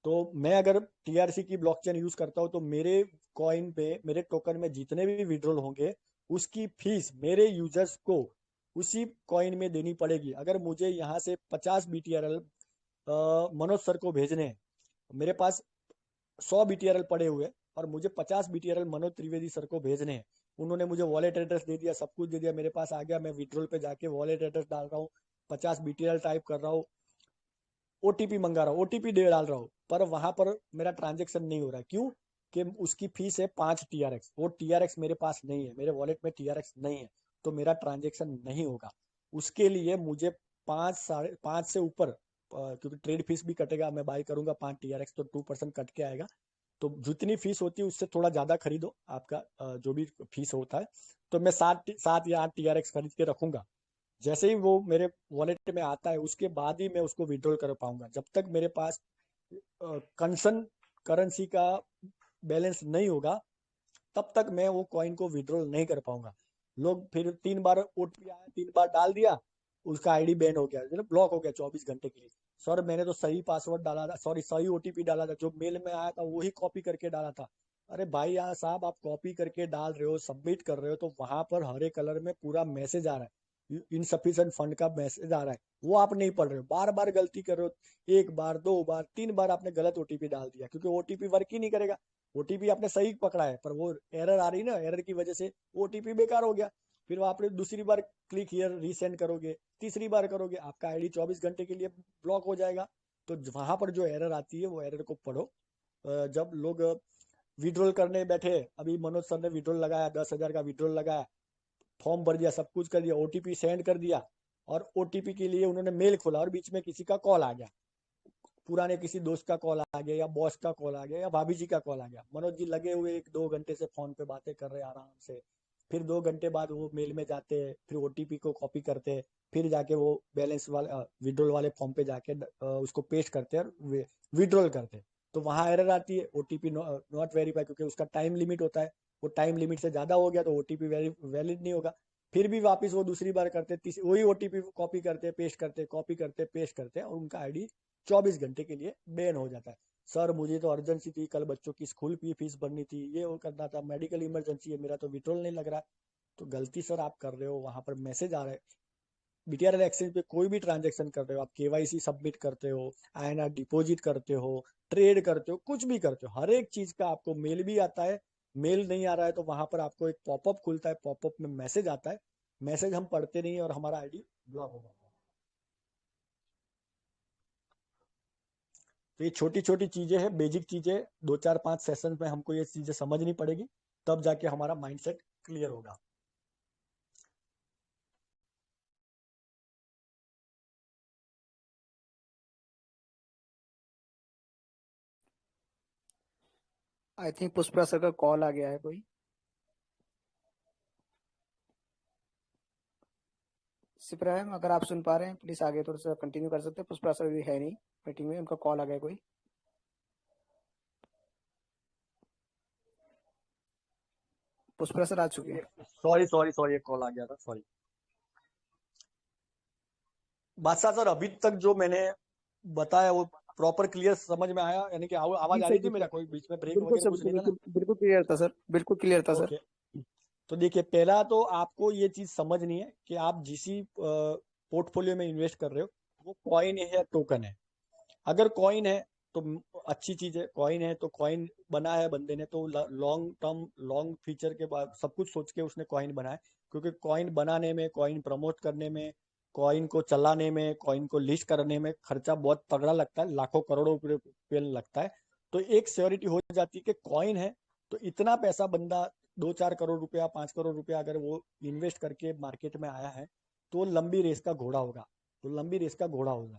तो मैं अगर टीआरसी की ब्लॉकचेन यूज करता हूँ तो मेरे कॉइन पे, मेरे टोकन में जितने भी विड्रॉल होंगे, उसकी फीस मेरे यूजर्स को उसी कॉइन में देनी पड़ेगी। अगर मुझे यहाँ से 50 BTRL मनोज सर को भेजने हैं, मेरे पास 100 BTRL पड़े हुए हैं और मुझे 50 BTRL मनोज त्रिवेदी सर को भेजने हैं। उन्होंने मुझे वॉलेट एड्रेस दे दिया, सब कुछ दे दिया, मेरे पास आ गया। मैं विड्रॉल पे जाके वॉलेट एड्रेस डाल रहा हूँ, 50 BTRL टाइप कर रहा हूँ, ओटीपी मंगा रहा हूँ, ओटीपी दे डाल रहा हूँ, पर वहां पर मेरा ट्रांजेक्शन नहीं हो रहा है। क्यों? कि उसकी फीस है 5 TRX। वो TRX मेरे पास नहीं है, मेरे वॉलेट में TRX नहीं है, तो मेरा ट्रांजेक्शन नहीं होगा। उसके लिए मुझे 5 से ऊपर, क्योंकि ट्रेड फीस भी कटेगा, मैं बाई करूंगा 5 TRX तो 2% कट के आएगा। तो जितनी फीस होती है उससे थोड़ा ज्यादा खरीदो आपका, जो भी फीस होता है। तो मैं 7 या 8 TRX खरीद के रखूंगा। जैसे ही वो मेरे वॉलेट में आता है उसके बाद ही मैं उसको विड्रॉल कर पाऊंगा। जब तक मेरे पास कंसन करेंसी का बैलेंस नहीं होगा, तब तक मैं वो कॉइन को विड्रॉल नहीं कर पाऊंगा। लोग फिर 3 बार ओटीपी आया, 3 बार डाल दिया, उसका आईडी बैन हो गया, मतलब ब्लॉक हो गया 24 घंटे के लिए। सर मैंने तो सही पासवर्ड डाला था, सॉरी सही ओटीपी डाला था, जो मेल में आया था वही कॉपी करके डाला था। अरे भाई यहाँ साहब, आप कॉपी करके डाल रहे हो, सबमिट कर रहे हो, तो वहां पर हरे कलर में पूरा मैसेज आ रहा है, इनसफिशिएंट फंड का मैसेज आ रहा है, वो आप नहीं पढ़ रहे हो, बार बार गलती कर रहे हो। 1 बार 2 बार 3 बार आपने गलत ओटीपी डाल दिया, क्योंकि ओटीपी वर्क ही नहीं करेगा। ओटीपी आपने सही पकड़ा है, पर वो एरर आ रही ना, एरर की वजह से ओटीपी बेकार हो गया। फिर वो आपने दूसरी बार क्लिक हियर रीसेंड करोगे, तीसरी बार करोगे, आपका आईडी 24 घंटे के लिए ब्लॉक हो जाएगा। तो वहां पर जो एरर आती है वो एरर को पढ़ो। जब लोग विड्रॉल करने बैठे, अभी मनोज सर ने विड्रॉल लगाया, 10,000 का विड्रॉल लगाया, फॉर्म भर दिया, सब कुछ कर दिया, ओटीपी सेंड कर दिया, और ओटीपी के लिए उन्होंने मेल खोला और बीच में किसी का कॉल आ गया, पुराने किसी दोस्त का कॉल आ गया, या बॉस का कॉल आ गया, या भाभी जी का कॉल आ गया। मनोज जी लगे हुए 1-2 घंटे से फोन पे बातें कर रहे आराम से। फिर 2 घंटे बाद वो मेल में जाते हैं, फिर ओटीपी को कॉपी करते हैं, फिर जाके वो बैलेंस वाले विड्रॉल वाले फॉर्म पे जाके उसको पेस्ट करते हैं और विड्रॉल करते हैं। तो वहां एरर आती है, ओटीपी नॉट वेरीफाई, क्योंकि उसका टाइम लिमिट होता है। वो टाइम लिमिट से ज्यादा हो गया तो ओटीपी वैलिड नहीं होगा। फिर भी वापस वो दूसरी बार करते, वही ओटीपी कॉपी करते, पेस्ट करते, कॉपी करते, पेस्ट करते, और उनका आईडी 24 घंटे के लिए बैन हो जाता है। सर मुझे तो अर्जेंसी थी, कल बच्चों की स्कूल की फीस भरनी थी, ये वो करना था, मेडिकल इमरजेंसी है, मेरा तो विड्रॉल नहीं लग रहा है। तो गलती सर आप कर रहे हो, वहां पर मैसेज आ रहा है। बीटीआरएल एक्सचेंज पे कोई भी ट्रांजेक्शन कर रहे हो, आप केवाईसी सबमिट करते हो, आईएनआर डिपॉजिट करते हो, ट्रेड करते हो, कुछ भी करते हो, हर एक चीज का आपको मेल भी आता है। मेल नहीं आ रहा है तो वहां पर आपको एक पॉपअप खुलता है, पॉपअप में मैसेज आता है, मैसेज हम पढ़ते नहीं है और हमारा आईडी ब्लॉक हो जाता है। तो ये छोटी छोटी चीजें हैं, बेसिक चीजें, 2 4 5 सेशन में हमको ये चीजें समझनी पड़ेगी, तब जाके हमारा माइंडसेट क्लियर होगा। आई थिंक पुष्पा सर का कॉल आ गया है कोई। सिप्राइम, अगर आप सुन पा रहे हैं प्लीज आगे थोड़ा सा कंटिन्यू कर सकते हैं। पुष्पा सर भी है नहीं मीटिंग में, उनका कॉल आ गया कोई। पुष्पा सर आ चुके हैं। सॉरी सॉरी सॉरी, एक कॉल आ गया था, सॉरी। बादशाह सर, अभी तक जो मैंने बताया वो प्रॉपर क्लियर समझ में आया, यानी कि जी आवाज आ सर, रही थी जी मेरा, सर, कोई बीच में ब्रेक बिल्कुल वगैरह सर, कुछ नहीं था ना? बिल्कुल बिल्कुल क्लियर था सर, बिल्कुल क्लियर था सर। ओके। तो देखिए, पहला तो आपको ये चीज समझनी है कि आप जिस पोर्टफोलियो में इन्वेस्ट कर रहे हो, वो कॉइन है या टोकन है। अगर कॉइन है तो अच्छी चीज है, कॉइन है तो कॉइन बना है बंदे ने तो लॉन्ग टर्म लॉन्ग फ्यूचर के बाद सब कुछ सोच के उसने कॉइन बनाया, क्योंकि कॉइन बनाने में, कॉइन प्रमोट करने में, कॉइन को चलाने में, कॉइन को लिस्ट करने में खर्चा बहुत तगड़ा लगता है, लाखों करोड़ों रुपये लगता है। तो एक श्योरिटी हो जाती है कि कॉइन है तो इतना पैसा बंदा 2-4 करोड़ रुपया, 5 करोड़ रुपया अगर वो इन्वेस्ट करके मार्केट में आया है तो लंबी रेस का घोड़ा होगा, तो लंबी रेस का घोड़ा होगा।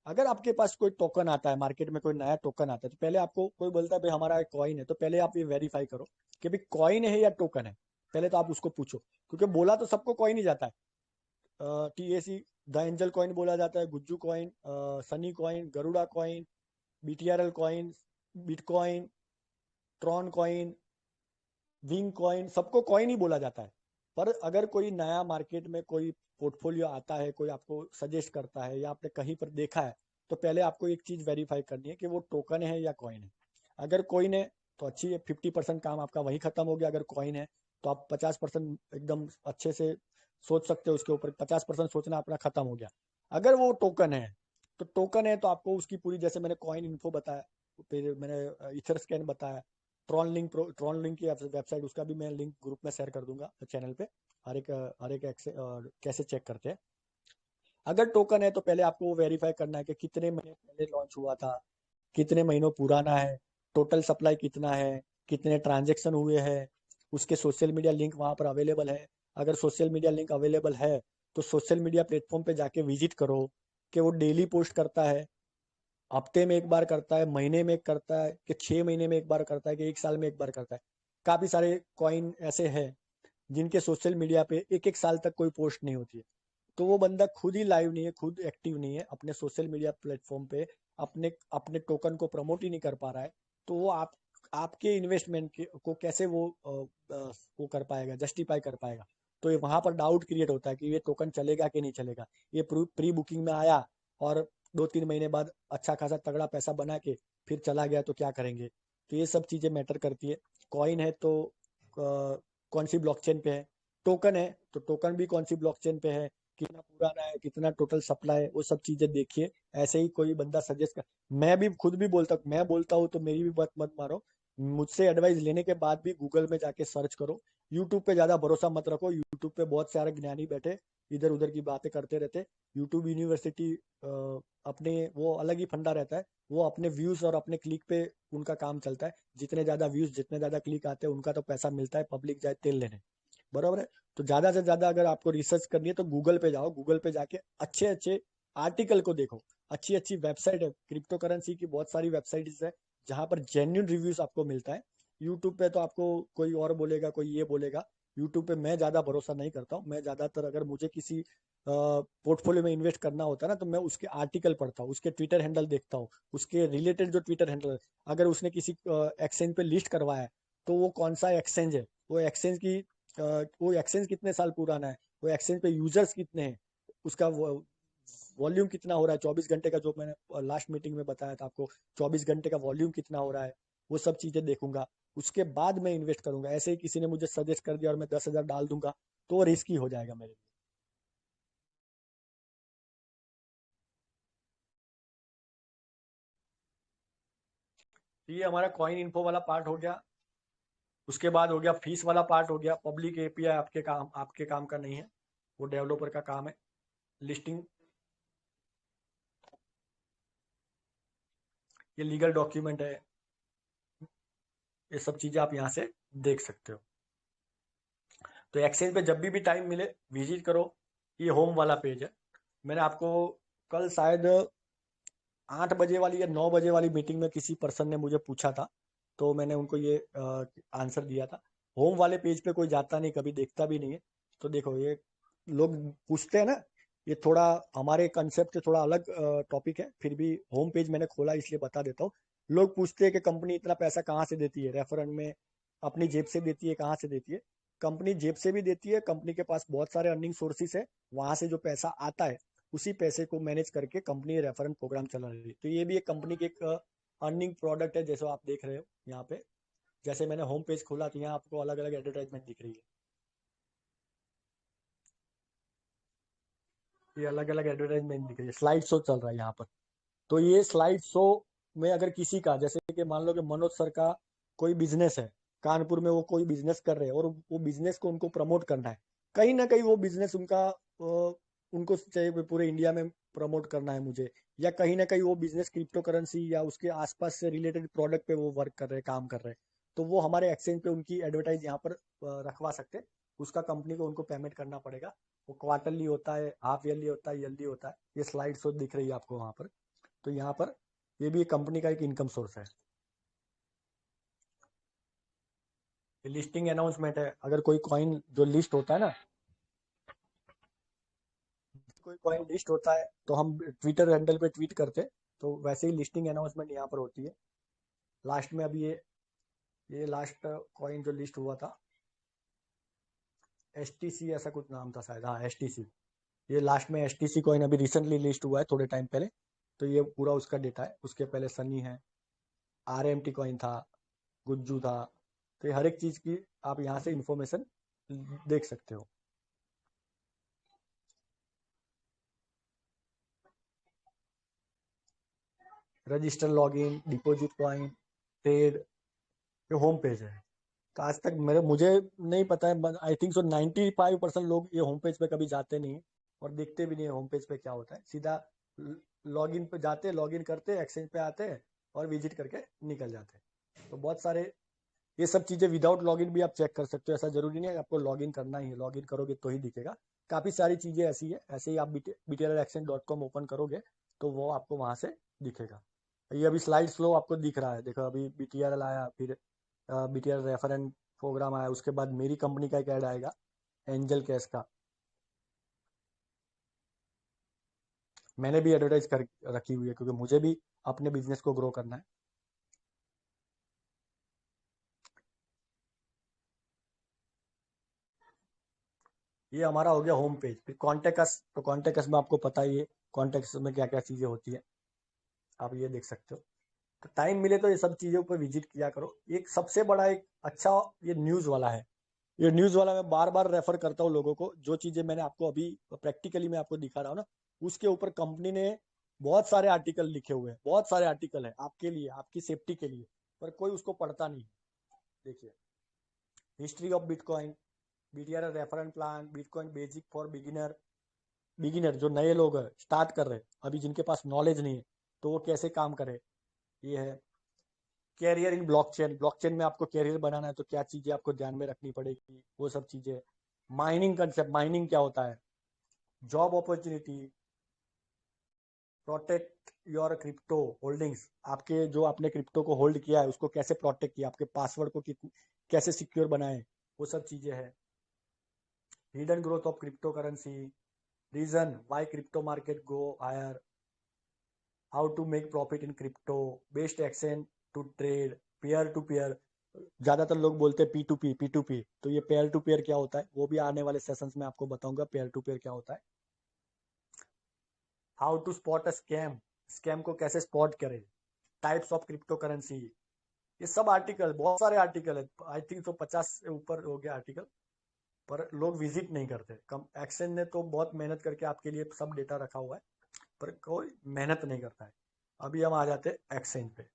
अगर आपके पास कोई टोकन आता है मार्केट में, कोई नया टोकन आता है, तो पहले आपको कोई बोलता है भाई हमारा कॉइन है, तो पहले आप ये वेरीफाई करो कि भाई कॉइन है या टोकन है। पहले तो आप उसको पूछो, क्योंकि बोला तो सबको कॉइन ही जाता है। TAC द एंजल कॉइन बोला जाता है, Gujju coin, Sunny coin, Garuda coin, BTRL coin, bitcoin, Tron coin, wing coin, सबको कॉइन ही बोला जाता है। पर अगर कोई नया मार्केट में कोई पोर्टफोलियो आता है, कोई आपको सजेस्ट करता है या आपने कहीं पर देखा है, तो पहले आपको एक चीज वेरीफाई करनी है कि वो टोकन है या कॉइन है। अगर कॉइन है तो अच्छी है, 50% काम आपका वहीं खत्म हो गया। अगर कॉइन है तो आप 50% एकदम अच्छे से सोच सकते हो उसके ऊपर, 50% सोचना अपना खत्म हो गया। अगर वो टोकन है तो टोकन है तो आपको उसकी पूरी, जैसे मैंने कॉइन इन्फो बताया, फिर मैंने इथर स्कैन बताया, ट्रॉन लिंक की वेबसाइट, उसका भी मैं लिंक ग्रुप में शेयर कर दूंगा चैनल पे, हर एक कैसे चेक करते हैं। अगर टोकन है तो पहले आपको वो वेरीफाई करना है कि कितने महीने पहले लॉन्च हुआ था, कितने महीनों पुराना है, टोटल सप्लाई कितना है, कितने ट्रांजेक्शन हुए हैं, उसके सोशल मीडिया लिंक वहां पर अवेलेबल है। अगर सोशल मीडिया लिंक अवेलेबल है तो सोशल मीडिया प्लेटफॉर्म पे जाके विजिट करो कि वो डेली पोस्ट करता है, हफ्ते में एक बार करता है, महीने में एक करता है, कि 6 महीने में एक बार करता है, कि एक साल में एक बार करता है। काफी सारे कॉइन ऐसे हैं जिनके सोशल मीडिया पे एक एक साल तक कोई पोस्ट नहीं होती है, तो वो बंदा खुद ही लाइव नहीं है, खुद एक्टिव नहीं है अपने सोशल मीडिया प्लेटफॉर्म पे, अपने अपने टोकन को प्रमोट ही नहीं कर पा रहा है, तो वो आपके इन्वेस्टमेंट को कैसे वो कर पाएगा, जस्टिफाई कर पाएगा। तो ये वहां पर डाउट क्रिएट होता है कि ये टोकन चलेगा कि नहीं चलेगा। ये प्री बुकिंग में आया और 2-3 महीने बाद अच्छा खासा तगड़ा पैसा बना के फिर चला गया तो क्या करेंगे। तो ये सब चीजें मैटर करती है। कॉइन है तो कौन सी ब्लॉकचेन पे है, टोकन है तो टोकन भी कौन सी ब्लॉकचेन पे है, कितना पुराना है, कितना टोटल सप्लाई है, वो सब चीजें देखिए। ऐसे ही कोई बंदा सजेस्ट कर, मैं भी खुद भी मैं बोलता हूँ तो मेरी भी बात मत मारो, मुझसे एडवाइस लेने के बाद भी गूगल में जाके सर्च करो। यूट्यूब पे ज्यादा भरोसा मत रखो, यूट्यूब पे बहुत सारे ज्ञानी बैठे इधर उधर की बातें करते रहते। यूट्यूब यूनिवर्सिटी अपने वो अलग ही फंडा रहता है, वो अपने व्यूज और अपने क्लिक पे उनका काम चलता है, जितने ज्यादा व्यूज जितने ज्यादा क्लिक आते हैं उनका तो पैसा मिलता है, पब्लिक जाए तेल लेने, बराबर है। तो ज्यादा से ज्यादा अगर आपको रिसर्च करनी है तो गूगल पे जाओ, गूगल पे जाके अच्छे अच्छे आर्टिकल को देखो, अच्छी अच्छी वेबसाइट है, क्रिप्टो करेंसी की बहुत सारी वेबसाइट्स है जहां पर जेन्यून रिव्यूज आपको मिलता है। यूट्यूब पे तो आपको कोई और बोलेगा, कोई ये बोलेगा। यूट्यूब पे मैं ज्यादा भरोसा नहीं करता हूँ, मैं ज्यादातर अगर मुझे किसी पोर्टफोलियो में इन्वेस्ट करना होता है ना, तो मैं उसके आर्टिकल पढ़ता हूँ, उसके ट्विटर हैंडल देखता हूँ, उसके रिलेटेड जो ट्विटर हैंडल है, अगर उसने किसी एक्सचेंज पे लिस्ट करवाया है तो वो कौन सा एक्सचेंज है, वो एक्सचेंज की वो एक्सचेंज कितने साल पुराना है, वो एक्सचेंज पे यूजर्स कितने हैं, उसका वॉल्यूम कितना हो रहा है 24 घंटे का, जो मैंने लास्ट मीटिंग में बताया था आपको, 24 घंटे का वॉल्यूम कितना हो रहा है, वो सब चीजें देखूंगा। उसके बाद मैं इन्वेस्ट करूंगा। ऐसे ही किसी ने मुझे सजेस्ट कर दिया और मैं 10,000 डाल दूंगा तो वो रिस्की हो जाएगा मेरे लिए। तो ये हमारा कॉइन इन्फो वाला पार्ट हो गया। उसके बाद हो गया फीस वाला पार्ट हो गया। पब्लिक एपीआई आपके काम का नहीं है, वो डेवलपर का काम है। लिस्टिंग, ये लीगल डॉक्यूमेंट है, ये सब चीजें आप यहाँ से देख सकते हो। तो एक्सचेंज पे जब भी टाइम मिले विजिट करो। ये होम वाला पेज है। मैंने आपको कल शायद 8 बजे वाली या 9 बजे वाली मीटिंग में किसी पर्सन ने मुझे पूछा था, तो मैंने उनको ये आंसर दिया था। होम वाले पेज पे कोई जाता नहीं, कभी देखता भी नहीं है। तो देखो, ये लोग पूछते हैं ना, ये थोड़ा हमारे कंसेप्ट से थोड़ा अलग टॉपिक है, फिर भी होम पेज मैंने खोला इसलिए बता देता हूँ। लोग पूछते हैं कि कंपनी इतना पैसा कहाँ से देती है, रेफरेंस में अपनी जेब से देती है, कहाँ से देती है। कंपनी जेब से भी देती है, कंपनी के पास बहुत सारे अर्निंग सोर्सेस है, वहां से जो पैसा आता है उसी पैसे को मैनेज करके कंपनी रेफरेंस प्रोग्राम चला रही है। तो ये भी एक कंपनी की एक अर्निंग प्रोडक्ट है, जैसे आप देख रहे हो यहाँ पे। जैसे मैंने होम पेज खोला तो यहाँ आपको अलग अलग एडवर्टाइजमेंट दिख रही है, ये अलग अलग एडवर्टाइजमेंट दिख रही है, स्लाइड शो चल रहा है यहाँ पर। तो ये स्लाइड शो में अगर किसी का, जैसे कि मान लो कि मनोज सर का कोई बिजनेस है, कानपुर में वो कोई बिजनेस कर रहे हैं और वो बिजनेस को उनको प्रमोट करना है, कहीं ना कहीं वो बिजनेस उनका उनको चाहिए पूरे इंडिया में प्रमोट करना है मुझे, या कहीं ना कहीं वो बिजनेस क्रिप्टो करेंसी या उसके आसपास से रिलेटेड प्रोडक्ट पे वो वर्क कर रहे हैं, काम कर रहे हैं, तो वो हमारे एक्सचेंज पे उनकी एडवर्टाइज यहाँ पर रखवा सकते हैं। उसका कंपनी को उनको पेमेंट करना पड़ेगा। वो क्वार्टरली होता है, हाफ ईयरली होता है, ईयरली होता है। ये स्लाइड शो दिख रही है आपको वहां पर। तो यहाँ पर ये भी कंपनी का एक इनकम सोर्स है। लिस्टिंग अनाउंसमेंट है, अगर कोई कॉइन जो लिस्ट होता है ना, कोई कॉइन लिस्ट होता है तो हम ट्विटर हैंडल पे ट्वीट करते हैं, तो वैसे ही लिस्टिंग अनाउंसमेंट यहाँ पर होती है। लास्ट में अभी ये लास्ट कॉइन जो लिस्ट हुआ था, एसटीसी ऐसा कुछ नाम था शायद, हाँ एसटीसी, ये लास्ट में एसटीसी कॉइन अभी रिसेंटली लिस्ट हुआ है थोड़े टाइम पहले। तो ये पूरा उसका डेटा है। उसके पहले सनी है, आरएमटी कॉइन था, गुज्जू था। तो ये हर एक चीज की आप यहाँ से इंफॉर्मेशन देख सकते हो। Register, login, deposit coin, trade, ये होम पेज है। तो आज तक मुझे नहीं पता है, आई थिंक सो 95% लोग ये होम पेज पे कभी जाते नहीं है और देखते भी नहीं है होम पेज पे क्या होता है। सीधा लॉगिन पे जाते, लॉगिन करते, एक्सचेंज पे आते हैं और विजिट करके निकल जाते हैं। तो बहुत सारे ये सब चीजें विदाउट लॉगिन भी आप चेक कर सकते हो। ऐसा जरूरी नहीं है आपको लॉगिन करना ही है, लॉगिन करोगे तो ही दिखेगा। काफी सारी चीजें ऐसी है। ऐसे ही आप btrlexchange.com ओपन करोगे तो वो आपको वहां से दिखेगा। ये अभी स्लाइड फ्लो आपको दिख रहा है, देखो अभी बीटीआरएल आया, फिर बीटीआरएल रेफरेंस प्रोग्राम आया, उसके बाद मेरी कंपनी का एक ऐड आएगा एंजल कैश का। मैंने भी एडवर्टाइज कर रखी हुई है क्योंकि मुझे भी अपने बिजनेस को ग्रो करना है। ये हमारा हो गया होम पेज। फिर कॉन्टेक्ट अस, तो कॉन्टेक्ट अस में आपको पता ही है कॉन्टेक्ट में क्या क्या चीजें होती है, आप ये देख सकते हो। तो टाइम मिले तो ये सब चीजों पर विजिट किया करो। एक सबसे बड़ा एक अच्छा ये न्यूज वाला है। ये न्यूज वाला मैं बार बार रेफर करता हूँ लोगों को। जो चीजें मैंने आपको अभी प्रैक्टिकली मैं आपको दिखा रहा हूँ ना, उसके ऊपर कंपनी ने बहुत सारे आर्टिकल लिखे हुए हैं, बहुत सारे आर्टिकल है आपके लिए, आपकी सेफ्टी के लिए, पर कोई उसको पढ़ता नहीं। देखिए, history of bitcoin, BTR reference plan, bitcoin basic for beginner. Beginner जो नए लोग हैं, स्टार्ट कर रहे हैं अभी, जिनके पास नॉलेज नहीं है, तो वो कैसे काम करे, ये है। कैरियर इन ब्लॉकचेन, ब्लॉकचेन में आपको कैरियर बनाना है तो क्या चीजें आपको ध्यान में रखनी पड़ेगी, वो सब चीजें। माइनिंग कंसेप्ट, माइनिंग क्या होता है, job opportunity, protect your crypto holdings, आपके जो आपने क्रिप्टो को होल्ड किया है उसको कैसे प्रोटेक्ट किया, आपके पासवर्ड को कैसे सिक्योर बनाए, वो सब चीजें हैं। Hidden growth of crypto currency, reason why crypto market go higher, how to make profit in crypto, best exchange to trade, pair to pair. ज्यादातर लोग बोलते हैं पी टू पी, तो ये पेयर टू पेयर क्या होता है वो भी आने वाले सेशंस में आपको बताऊंगा, पेयर टू पेयर क्या होता है। How to spot a scam, scam को कैसे स्पॉट करें, टाइप्स ऑफ क्रिप्टो करेंसी। ये सब आर्टिकल, बहुत सारे आर्टिकल है, आई थिंक तो 50 से ऊपर हो गया आर्टिकल, पर लोग विजिट नहीं करते। कम एक्सचेंज ने तो बहुत मेहनत करके आपके लिए सब डेटा रखा हुआ है, पर कोई मेहनत नहीं करता है। अभी हम आ जाते हैं एक्सचेंज पे।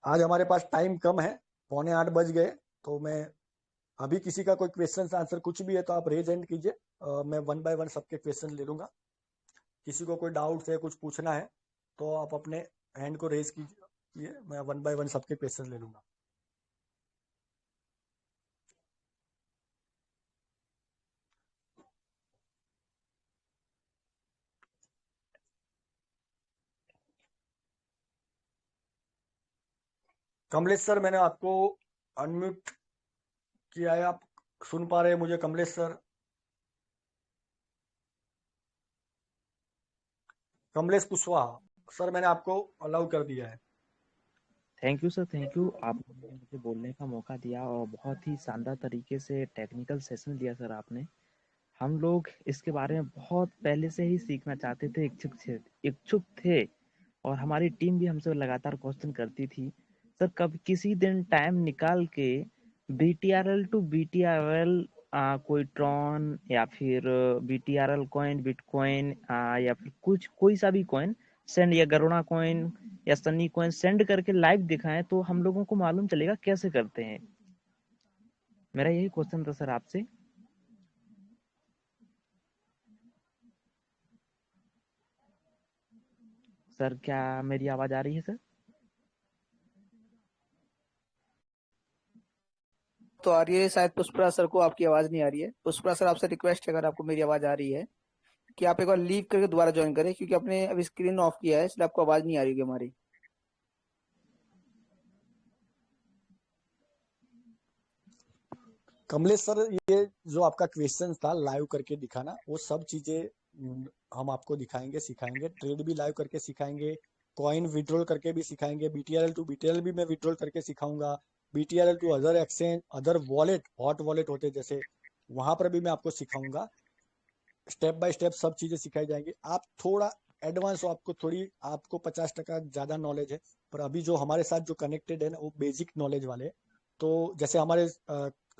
आज हमारे पास टाइम कम है, 7:45 बज गए। तो मैं अभी किसी का कोई क्वेश्चन आंसर कुछ भी है तो आप रेज हैंड कीजिए, मैं वन बाय वन सबके क्वेश्चन ले लूंगा। किसी को कोई डाउट है, कुछ पूछना है, तो आप अपने हैंड को रेज कीजिए, मैं वन बाय वन सबके क्वेश्चन ले लूंगा। कमलेश सर, मैंने आपको अनम्यूट किया है, आप सुन पा रहे हैं मुझे कमलेश सर? कमलेश कुशवाहा सर, मैंने आपको अलाउ कर दिया है। Thank you sir, thank you. आपने मुझे बोलने का मौका दिया और बहुत ही शानदार तरीके से टेक्निकल सेशन दिया सर आपने। हम लोग इसके बारे में बहुत पहले से ही सीखना चाहते थे, इच्छुक थे और हमारी टीम भी हमसे लगातार क्वेश्चन करती थी। सर कब किसी दिन टाइम निकाल के बीटीआरएल टू बीटीआरएल कोई ट्रॉन या फिर BTRL कॉइन, बिटकॉइन या फिर कुछ कोई सा भी कॉइन सेंड, या गरुड़ा कॉइन या सनी कॉइन सेंड करके लाइव दिखाएं तो हम लोगों को मालूम चलेगा कैसे करते हैं। मेरा यही क्वेश्चन था सर आपसे। सर क्या मेरी आवाज आ रही है सर? तो आ रही है, शायद पुष्पराज सर को आपकी आवाज नहीं आ रही है। पुष्पराज सर, आपसे रिक्वेस्ट है, अगर आपको मेरी आवाज आ रही है कि आप एक बार लीव करके दोबारा ज्वाइन करें, क्योंकि आपने अभी स्क्रीन ऑफ किया है, इसलिए आपको आवाज नहीं आ रही होगी हमारी। कमलेश सर, ये जो आपका क्वेश्चन था लाइव करके दिखाना, वो सब चीजें हम आपको दिखाएंगे, सिखाएंगे। ट्रेड भी लाइव करके सिखाएंगे, कॉइन विड्रॉल करके भी सिखाएंगे, BTRL टू BTRL भी मैं विड्रॉल करके सिखाऊंगा, BTRL to other exchange, other wallet, hot wallet होते जैसे, वहां पर भी मैं आपको सिखाऊंगा। स्टेप बाय स्टेप सब चीजें सिखाई जाएंगी। आप थोड़ा एडवांस हो, आपको 50% ज्यादा नॉलेज है, पर अभी जो हमारे साथ जो कनेक्टेड है ना, वो बेसिक नॉलेज वाले हैं। तो जैसे हमारे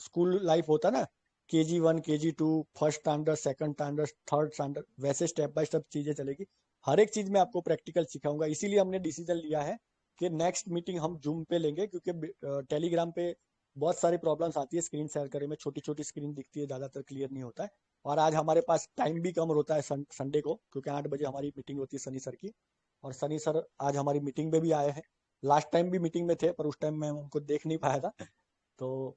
स्कूल लाइफ होता है ना, KG1 KG2, first standard, second standard, third standard, वैसे स्टेप बाय स्टेप चीजें चलेगी। हर एक चीज में आपको प्रैक्टिकल सिखाऊंगा। इसीलिए हमने डिसीजन लिया है कि नेक्स्ट मीटिंग हम जूम पे लेंगे, क्योंकि टेलीग्राम पे बहुत सारी प्रॉब्लम्स आती है स्क्रीन शेयर करने में, छोटी छोटी स्क्रीन दिखती है, ज्यादातर क्लियर नहीं होता है। और आज हमारे पास टाइम भी कम होता है संडे को, क्योंकि 8 बजे हमारी मीटिंग होती है सनी सर की। और सनी सर आज हमारी मीटिंग में भी आए हैं। लास्ट टाइम भी मीटिंग में थे, पर उस टाइम मैं उनको देख नहीं पाया था। तो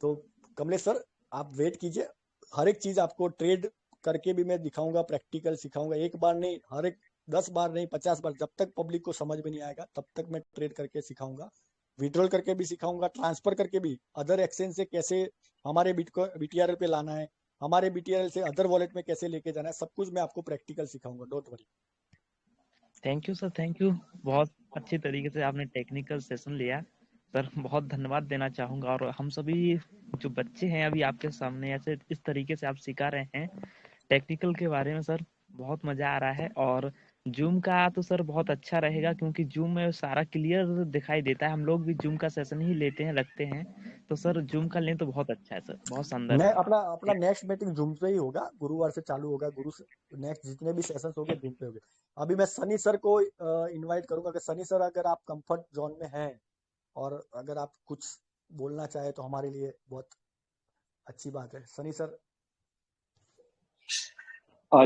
तो कमलेश सर, आप वेट कीजिए। हर एक चीज आपको ट्रेड करके भी मैं दिखाऊंगा, प्रैक्टिकल सिखाऊंगा। एक बार नहीं, हर एक 10 बार नहीं, 50 बार, जब तक पब्लिक को समझ में नहीं आएगा तब तक मैं ट्रेड करके सिखाऊंगा। विड्रॉल करके भी सिखाऊंगा, ट्रांसफर करके भी, अदर एक्सचेंज से कैसे हमारे BTRL पे लाना है, हमारे BTRL से अदर वॉलेट में कैसे लेके जाना है, सब कुछ मैं आपको प्रैक्टिकल सिखाऊंगा, don't worry. Thank you sir, thank you. बहुत अच्छी तरीके से आपने टेक्निकल सेशन लिया सर, बहुत धन्यवाद देना चाहूँगा। और हम सभी जो बच्चे हैं अभी आपके सामने ऐसे इस तरीके से आप सिखा रहे हैं टेक्निकल के बारे में सर, बहुत मज़ा आ रहा है। और जूम का तो सर बहुत अच्छा रहेगा, क्योंकि जूम में सारा क्लियर दिखाई देता है। हम लोग भी जूम का सेशन ही लेते हैं, रखते हैं। तो सर जूम का लें तो बहुत अच्छा है सर, बहुत शानदार मैं रहेगा। अपना अपना नेक्स्ट मीटिंग जूम पे ही होगा, गुरुवार से चालू होगा। नेक्स्ट जितने भी सेशंस होंगे जूम पे होंगे। अभी मैं सनी सर को इनवाइट करूंगा कि सनी सर, अगर आप कंफर्ट जोन में हैं और अगर आप कुछ बोलना चाहे तो हमारे लिए बहुत अच्छी बात है। सनी सर।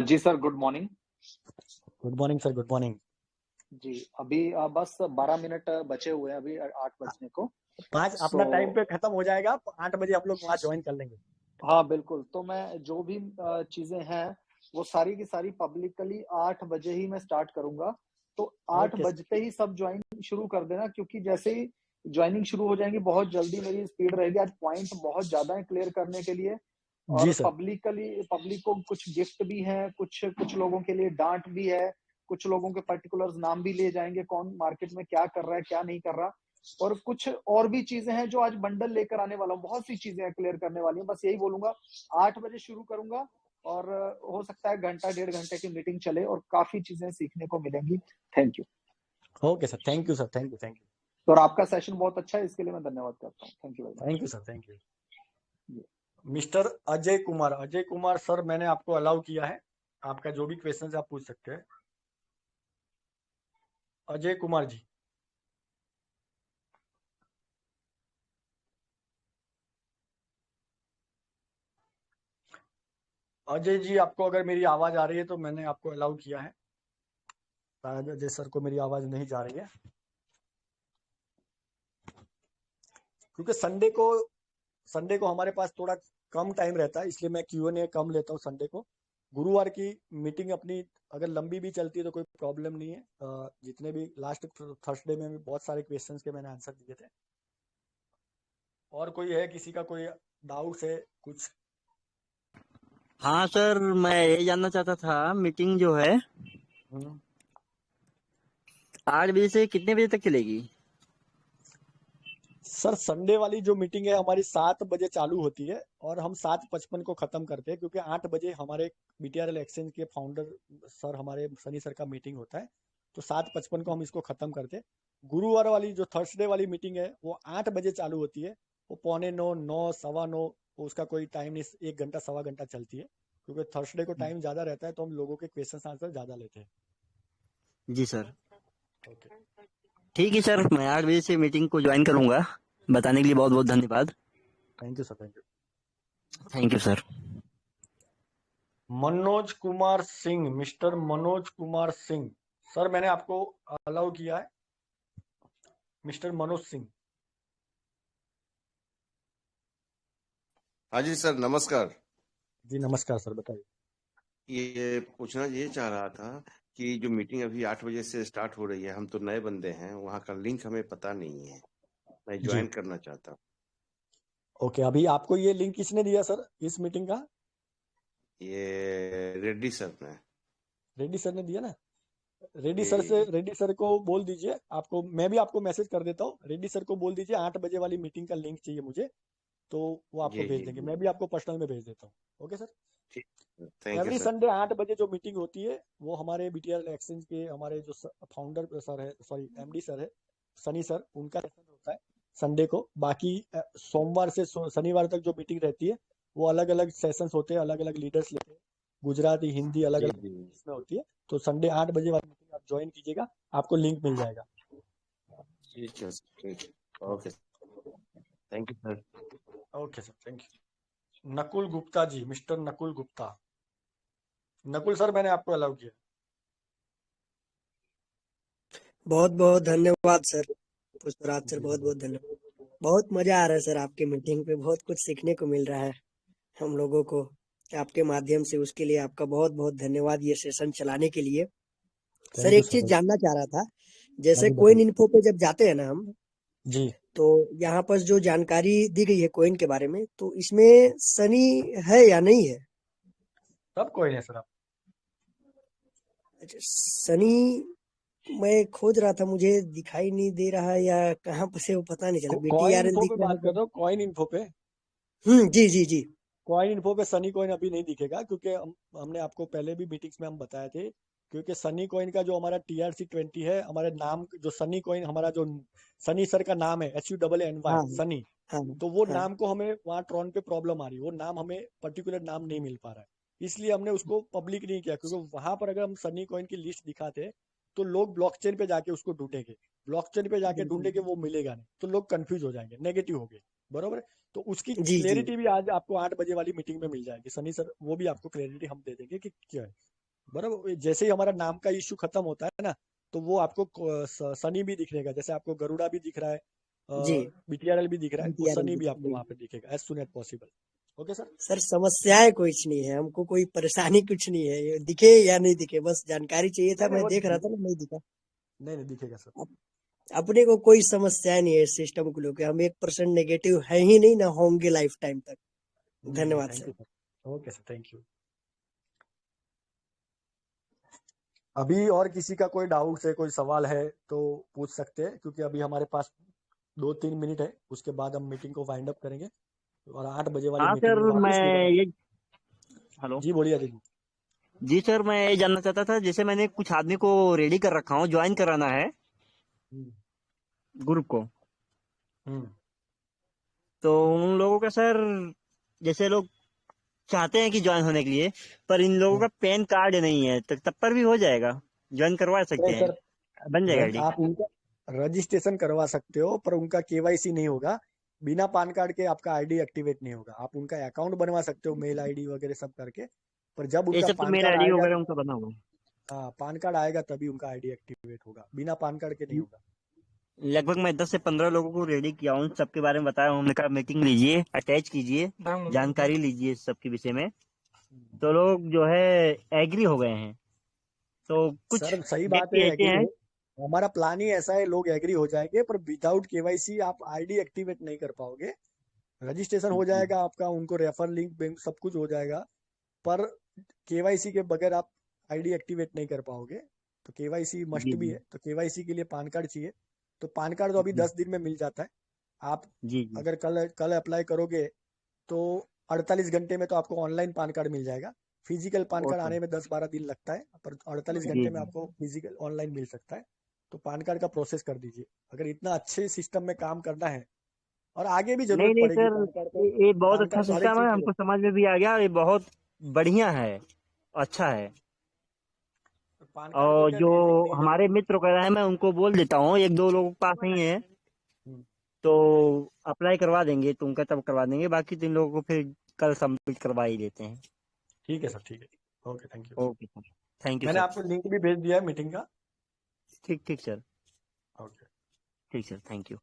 जी sir, good morning. Good morning sir, good morning. जी अभी बस 12 मिनट बचे हुए हैं अभी 8 बजने को। 5 अपना टाइम सो पे खत्म हो जाएगा, 8 बजे हम लोग वहाँ ज्वाइन कर लेंगे। हाँ बिल्कुल, तो मैं जो भी चीजें हैं वो सारी की सारी पब्लिकली 8 बजे ही मैं स्टार्ट करूंगा। तो 8 ओके बजते ही सब ज्वाइन शुरू कर देना, क्योंकि जैसे ही ज्वाइनिंग शुरू हो जाएंगी बहुत जल्दी मेरी स्पीड रहेगी। आज पॉइंट बहुत ज्यादा है क्लियर करने के लिए। जी और सर। पब्लिक को कुछ गिफ्ट भी है, कुछ कुछ लोगों के लिए डांट भी है, कुछ लोगों के पर्टिकुलर्स नाम भी लिए जाएंगे, कौन मार्केट में क्या कर रहा है क्या नहीं कर रहा। और कुछ और भी चीजें हैं जो आज बंडल लेकर आने वाला हूँ, बहुत सी चीजें क्लियर करने वाली हैं। बस यही बोलूंगा, 8 बजे शुरू करूंगा और हो सकता है घंटा 1.5 घंटे की मीटिंग चले और काफी चीजें सीखने को मिलेंगी। Thank you. Okay sir, thank you sir, thank you, thank you. और आपका सेशन बहुत अच्छा है, इसके लिए मैं धन्यवाद करता हूँ। Thank you very thank you sir, thank you. Much. Mister Ajay Kumar sir, मैंने आपको अलाउ किया है। आपका जो भी क्वेश्चन है आप पूछ सकते हैं। अजय कुमार जी। अजय जी, आपको अगर मेरी आवाज आ रही है तो मैंने आपको अलाउ किया है। शायद अजय सर को मेरी आवाज नहीं जा रही है, क्योंकि संडे को हमारे पास थोड़ा कम टाइम रहता है, इसलिए मैं Q&A कम लेता हूँ संडे को। गुरुवार की मीटिंग अपनी अगर लंबी भी चलती है तो कोई प्रॉब्लम नहीं है। जितने भी लास्ट थर्सडे में भी बहुत सारे क्वेश्चंस के मैंने आंसर दिए थे। और कोई है, किसी का कोई डाउट्स है कुछ? हाँ सर, मैं ये जानना चाहता था, मीटिंग जो है 8 बजे से कितने बजे तक चलेगी? सर, संडे वाली जो मीटिंग है हमारी 7 बजे चालू होती है और हम 7:55 को खत्म करते हैं, क्योंकि 8 बजे हमारे BTRL एक्सचेंज के फाउंडर सर, हमारे सनी सर का मीटिंग होता है। तो 7:55 को हम इसको खत्म करते हैं। गुरुवार वाली जो थर्सडे वाली मीटिंग है वो 8 बजे चालू होती है। वो 8:45, 9, 9, 9:15 उसका कोई टाइम नहीं, 1 घंटा 1.25 घंटा चलती है, क्योंकि थर्सडे को टाइम ज्यादा रहता है तो हम लोगों के क्वेश्चन आंसर ज्यादा लेते हैं। जी सर। ओके, ठीक है सर, मैं 8 बजे से मीटिंग को ज्वाइन करूंगा। बताने के लिए बहुत बहुत धन्यवाद। Thank you sir, thank you. Thank you sir. Manoj Kumar Singh, mister Manoj Kumar Singh, sir मैंने आपको अलाउ किया है, मिस्टर मनोज सिंह। हाँ जी सर, नमस्कार। जी नमस्कार सर, बताइए। ये पूछना ये चाह रहा था कि जो मीटिंग अभी 8 बजे से स्टार्ट हो रही है, हम तो नए बंदे हैं, वहाँ का लिंक हमें पता नहीं है, मैं जी ज्वाइन करना चाहता हूँ। ओके, अभी आपको ये लिंक किसने दिया सर इस मीटिंग का? ये रेड्डी सर ने। रेड्डी सर ने दिया ना? रेड्डी सर से, जी रेड्डी सर को बोल दीजिए, आपको मैं भी आपको मैसेज कर देता हूँ, रेड्डी सर को बोल दीजिए 8 बजे वाली मीटिंग का लिंक चाहिए मुझे, तो वो आपको जी भेज जी देंगे, जी। मैं भी आपको पर्सनल में भेज देता हूँ। Okay sir. ठीक, thank you every sir. Sunday 8 बजे जो मीटिंग होती है वो हमारे बीटीआर एक्सचेंज के हमारे जो फाउंडर सर है, सॉरी एमडी सर है, सनी सर, उनका सेशन होता है संडे को। बाकी सोमवार से शनिवार तक जो मीटिंग रहती है वो अलग अलग सेशंस होते हैं, अलग अलग लीडर्स लेते हैं, गुजराती हिंदी अलग जी अलग जी इसमें होती है। तो संडे 8 बजे वाली मीटिंग आप ज्वाइन कीजिएगा, आपको लिंक मिल जाएगा। ठीक है सर, ठीक। Okay, thank you sir. Okay sir, thank you. Nakul Gupta ji, mister Nakul Gupta. Nakul sir मैंने आपको अलाउ किया। बहुत बहुत धन्यवाद सर। पुष्पराज सर, जी बहुत सर, बहुत धन्यवाद। बहुत मजा आ रहा है सर, आपकी मीटिंग पे बहुत कुछ सीखने को मिल रहा है हम लोगों को आपके माध्यम से। उसके लिए आपका बहुत बहुत धन्यवाद ये सेशन चलाने के लिए। सर थैंक यू एक चीज सर। जानना चाह रहा था, हाँ जैसे जी कोइन बताइए। इन्फो पे जब जाते हैं ना हम, जी, तो यहाँ पर जो जानकारी दी गई है कोइन के बारे में, तो इसमें सनी है या नहीं है? सब कोई नहीं सर। आप अच्छा, सनी मैं खोज रहा था, मुझे दिखाई नहीं दे रहा है या कहाँ पर से वो पता नहीं चला। कॉइन बीटीआरएल इन्फो दिख पे रहा बात कर है। रहे हो? कॉइन इन्फो पे? जी जी जी। कॉइन इन्फो पे सनी कॉइन अभी नहीं दिखेगा, क्योंकि हमने आपको पहले भी मीटिंग्स में हम बताए थे, क्योंकि सनी कॉइन का जो हमारा TRC20 है, हमारे नाम जो सनी कॉइन, हमारा जो सनी सर का नाम है SUNNY हाँ सनी, हाँ तो वो हाँ। नाम को हमें वहाँ ट्रॉन पे प्रॉब्लम आ रही है, वो नाम हमें पर्टिकुलर नाम नहीं मिल पा रहा है, इसलिए हमने उसको पब्लिक नहीं किया, क्योंकि वहां पर अगर हम सनी कॉइन की लिस्ट दिखाते तो लोग ब्लॉकचेन पे जाके उसको ढूंढेंगे, ब्लॉकचेन पे जाके बिल्कुल। ढूंढेंगे, वो मिलेगा नहीं, तो लोग कंफ्यूज हो जाएंगे, नेगेटिव हो गए, बरोबर है? तो उसकी जी जी। क्लियरिटी भी आज आपको 8 बजे वाली मीटिंग में मिल जाएगी, सनी सर वो भी आपको क्लियरिटी हम दे देंगे कि क्या है, बराबर? जैसे ही हमारा नाम का इश्यू खत्म होता है ना, तो वो आपको सनी भी दिखेगा, जैसे आपको गरुड़ा भी दिख रहा है, जी। BTRL भी दिख रहा है, वो बीटीआरएल सनी भी भी आपको जी। वहां पे दिखेगा as soon as possible. Okay sir. Sir समस्याएं कुछ नहीं है, हमको कोई परेशानी कुछ नहीं है, ये दिखे या नहीं दिखे, बस जानकारी चाहिए था। नहीं नहीं, मैं वो देख रहा था ना, नहीं दिखा। नहीं नहीं दिखेगा सर। अप- अपने को कोई समस्या नहीं है सिस्टम को लेकर, हम 1% नेगेटिव है ही नहीं, ना होंगे लाइफ टाइम तक। जी जी, धन्यवाद thank sir. You sir. Okay sir, thank you. अभी और किसी का कोई डाउट है, कोई सवाल है तो पूछ सकते हैं, क्योंकि अभी हमारे पास 2-3 मिनट है, उसके बाद हम मीटिंग को वाइंड अप करेंगे, और 8 बजे वाली हाँ मीटिंग सर, में मैं वापस मिलेंगे। ये हेलो। जी बोलिए अजय जी। जी सर, मैं ये जानना चाहता था, जैसे मैंने कुछ आदमी को रेडी कर रखा हूँ, ज्वाइन कराना है हम्म ग्रुप को। हम्म। तो उन लोगों का सर, जैसे लोग चाहते हैं कि ज्वाइन होने के लिए, पर इन लोगों हम्म। का पैन कार्ड नहीं है, तो तब पर भी हो जाएगा? ज्वाइन करवा सकते नहीं हैं? सर, बन जाएगा आईडी? आप उनका रजिस्ट्रेशन करवा सकते हो, पर उनका KYC नहीं होगा, बिना पान कार्ड के आपका आईडी एक्टिवेट नहीं होगा। आप उनका अकाउंट बनवा सकते हो, मेल आईडी वगैरह सब करके, पर जब ये उनका सब तो पान मेरा कार्ड आईडी आएगा, वगैरह उनका बना होगा। हाँ पान कार्ड आएगा तभी उनका आईडी एक्टिवेट होगा, बिना पान कार्ड के नहीं होगा। लगभग मैं 10 से 15 लोगों को रेडी किया हूँ, सबके बारे में बताया हूँ, हमने कहा मीटिंग लीजिए, अटैच कीजिए, जानकारी लीजिए सबके विषय में। तो लोग जो है एग्री हो गए हैं। तो कुछ सर सही बात है, व्यक्ति ऐसे एग्री हैं। हो, हमारा प्लान ही ऐसा है, लोग एग्री हो जाएंगे, पर विदाउट KYC आप आईडी एक्टिवेट नहीं कर पाओगे। रजिस्ट्रेशन हो जी जाएगा आपका, उनको रेफर लिंक बैंक सब कुछ हो जाएगा, पर KYC के बगैर आप आईडी एक्टिवेट नहीं कर पाओगे। तो KYC मस्ट जी भी जी है, तो KYC के लिए पान कार्ड चाहिए। तो पान कार्ड तो अभी जी 10 दिन में मिल जाता है। आप जी जी। अगर कल कल अप्लाई करोगे तो 48 घंटे में तो आपको ऑनलाइन पान कार्ड मिल जाएगा। Physical PAN card okay. आने में 10-12 दिन लगता है, पर 48 जी घंटे में जी। आपको फिजिकल ऑनलाइन मिल सकता है। तो पान कार्ड का प्रोसेस कर दीजिए, अगर इतना अच्छे सिस्टम में काम करना है और आगे भी नहीं जरूरत नहीं पड़ेगी। सर, पैन कार्ड ये बहुत पैन अच्छा कार्ड तो हर एक सिस्टम है, चीज के हमको लिए। समझ में भी आ गया और ये बहुत बढ़िया है, अच्छा है। पैन कार्ड तो और क्या जो बेसिक नहीं है। हमारे मित्र वगैरह है मैं उनको बोल देता हूँ, एक दो लोगों के पास नहीं है हम्म, तो अप्लाई करवा देंगे, तुमका तब करवा देंगे, बाकी 3 लोगों को फिर कल सबमिट करवा ही देते हैं। ठीक है सर, ठीक है, okay, thank you. Okay sir, thank you मैंने सर। आपको लिंक भी भेज दिया है मीटिंग का। ठीक ठीक सर, ओके। ठीक सर, थैंक यू।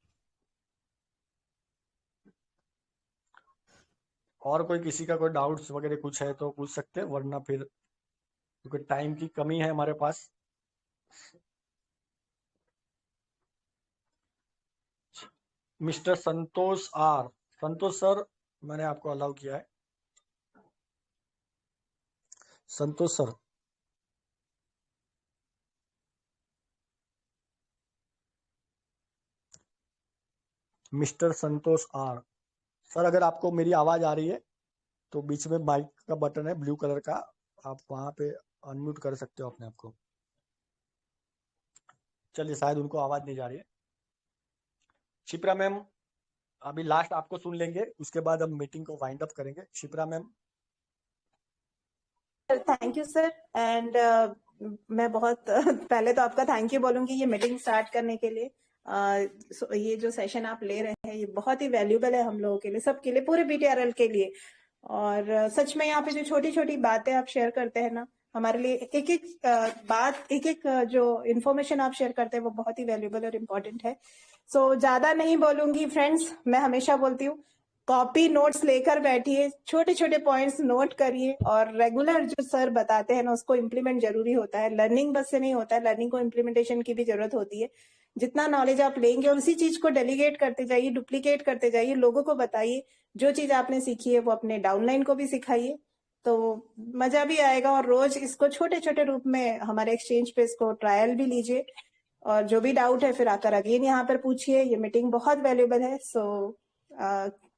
और कोई किसी का कोई डाउट्स वगैरह कुछ है तो पूछ सकते हैं, वरना फिर क्योंकि टाइम की कमी है हमारे पास। Mister Santosh R, Santosh sir मैंने आपको अलाउ किया है। Santosh sir, mister Santosh R sir, अगर आपको मेरी आवाज आ रही है तो बीच में माइक का बटन है ब्लू कलर का, आप वहां पे अनम्यूट कर सकते हो अपने आप को। चलिए, शायद उनको आवाज नहीं जा रही है। शिप्रा मैम, अभी लास्ट आपको सुन लेंगे, उसके बाद हम मीटिंग को वाइंड अप करेंगे। Shipra ma'am. Thank you sir. And मैं बहुत पहले तो आपका थैंक यू बोलूंगी ये मीटिंग स्टार्ट करने के लिए। ये जो सेशन आप ले रहे हैं ये बहुत ही वैल्यूएबल है हम लोगों के लिए, सबके लिए, पूरे BTRL के लिए। और सच में यहाँ पे जो छोटी छोटी बातें आप शेयर करते हैं ना, हमारे लिए एक एक बात, एक एक जो इन्फॉर्मेशन आप शेयर करते हैं वो बहुत ही वैल्यूएबल और इम्पोर्टेंट है। सो ज्यादा नहीं बोलूंगी फ्रेंड्स, मैं हमेशा बोलती हूँ कॉपी नोट्स लेकर बैठिए, छोटे छोटे पॉइंट्स नोट करिए और रेगुलर जो सर बताते हैं ना उसको इम्प्लीमेंट जरूरी होता है। लर्निंग बस से नहीं होता है, लर्निंग को इम्प्लीमेंटेशन की भी जरूरत होती है। जितना नॉलेज आप लेंगे और उसी चीज को डेलीगेट करते जाइए, डुप्लीकेट करते जाइए, लोगों को बताइए। जो चीज आपने सीखी है वो अपने डाउनलाइन को भी सिखाइए, तो मजा भी आएगा। और रोज इसको छोटे छोटे रूप में हमारे एक्सचेंज पे इसको ट्रायल भी लीजिए, और जो भी डाउट है फिर आकर अगेन यहाँ पर पूछिए। ये मीटिंग बहुत वैल्यूएबल है। सो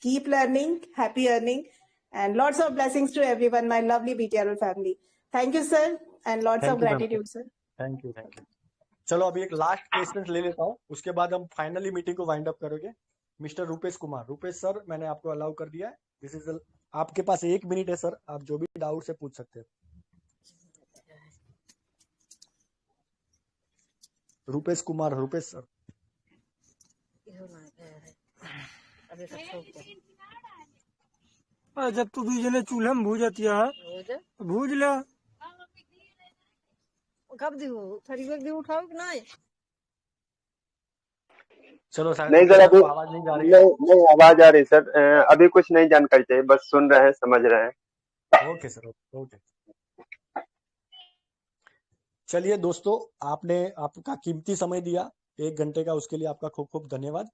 keep learning, happy earning, and lots of blessings to everyone, my lovely BTRL family. Thank you sir, and lots of thank you ma'am, gratitude sir. Thank you, thank you. चलो अभी एक last question ले लेता हूँ, उसके बाद हम finally meeting को वाइंड अप करोगे। मिस्टर रूपेश कुमार, रूपेश सर मैंने आपको अलाउ कर दिया है। दिस इज आपके पास 1 मिनट है सर, आप जो भी डाउट से पूछ सकते हैं। रूपेश कुमार, रूपेश सर। जब तू दूजे चूल्हा में भूजती है भूज ला कब दी थोड़ी दी उठाओ कि नहीं। चलो शायद नहीं सर, सर अभी को आवाज नहीं जा रही है। नहीं आवाज आ रही सर। अभी कुछ नहीं जानकारी चाहिए, बस सुन रहे हैं, समझ रहे हैं। Okay sir, okay. चलिए दोस्तों, आपने आपका कीमती समय दिया 1 घंटे का, उसके लिए आपका खूब खूब धन्यवाद।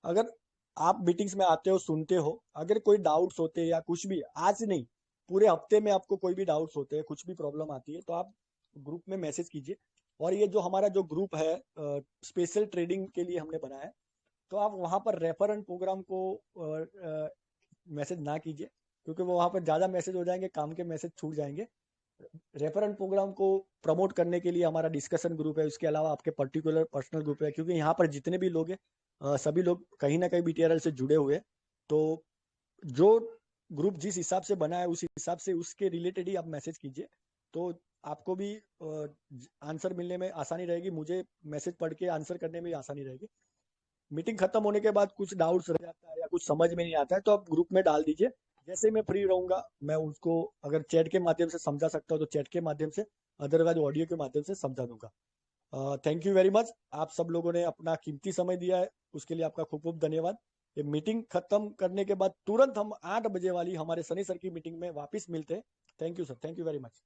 अगर आप मीटिंग्स में आते हो, सुनते हो, अगर कोई डाउट्स होते हैं या कुछ भी, आज नहीं पूरे हफ्ते में आपको कोई भी डाउट्स होते हैं, कुछ भी प्रॉब्लम आती है, तो आप ग्रुप में मैसेज कीजिए। और ये जो हमारा जो ग्रुप है स्पेशल ट्रेडिंग के लिए हमने बनाया है, तो आप वहां पर रेफरेंट प्रोग्राम को मैसेज ना कीजिए, क्योंकि वो वहां पर ज्यादा मैसेज हो जाएंगे, काम के मैसेज छूट जाएंगे। रेफरेंट प्रोग्राम को प्रमोट करने के लिए हमारा डिस्कशन ग्रुप है, उसके अलावा आपके पर्टिकुलर पर्सनल ग्रुप है, क्योंकि यहाँ पर जितने भी लोग हैं सभी लोग कहीं ना कहीं BTRL से जुड़े हुए हैं। तो जो ग्रुप जिस हिसाब से बना है उस हिसाब से उसके रिलेटेड ही आप मैसेज कीजिए, तो आपको भी आंसर मिलने में आसानी रहेगी, मुझे मैसेज पढ़ के आंसर करने में आसानी रहेगी। मीटिंग खत्म होने के बाद कुछ डाउट्स रह जाता है या कुछ समझ में नहीं आता है तो आप ग्रुप में डाल दीजिए। जैसे मैं फ्री रहूंगा मैं उसको अगर चैट के माध्यम से समझा सकता हूँ तो चैट के माध्यम से, अदरवाइज ऑडियो के माध्यम से समझा दूंगा। थैंक यू वेरी मच, आप सब लोगों ने अपना कीमती समय दिया है, उसके लिए आपका खूब खूब धन्यवाद। ये मीटिंग खत्म करने के बाद तुरंत हम 8 बजे वाली हमारे सनी सर की मीटिंग में वापस मिलते हैं। Thank you sir, thank you very much.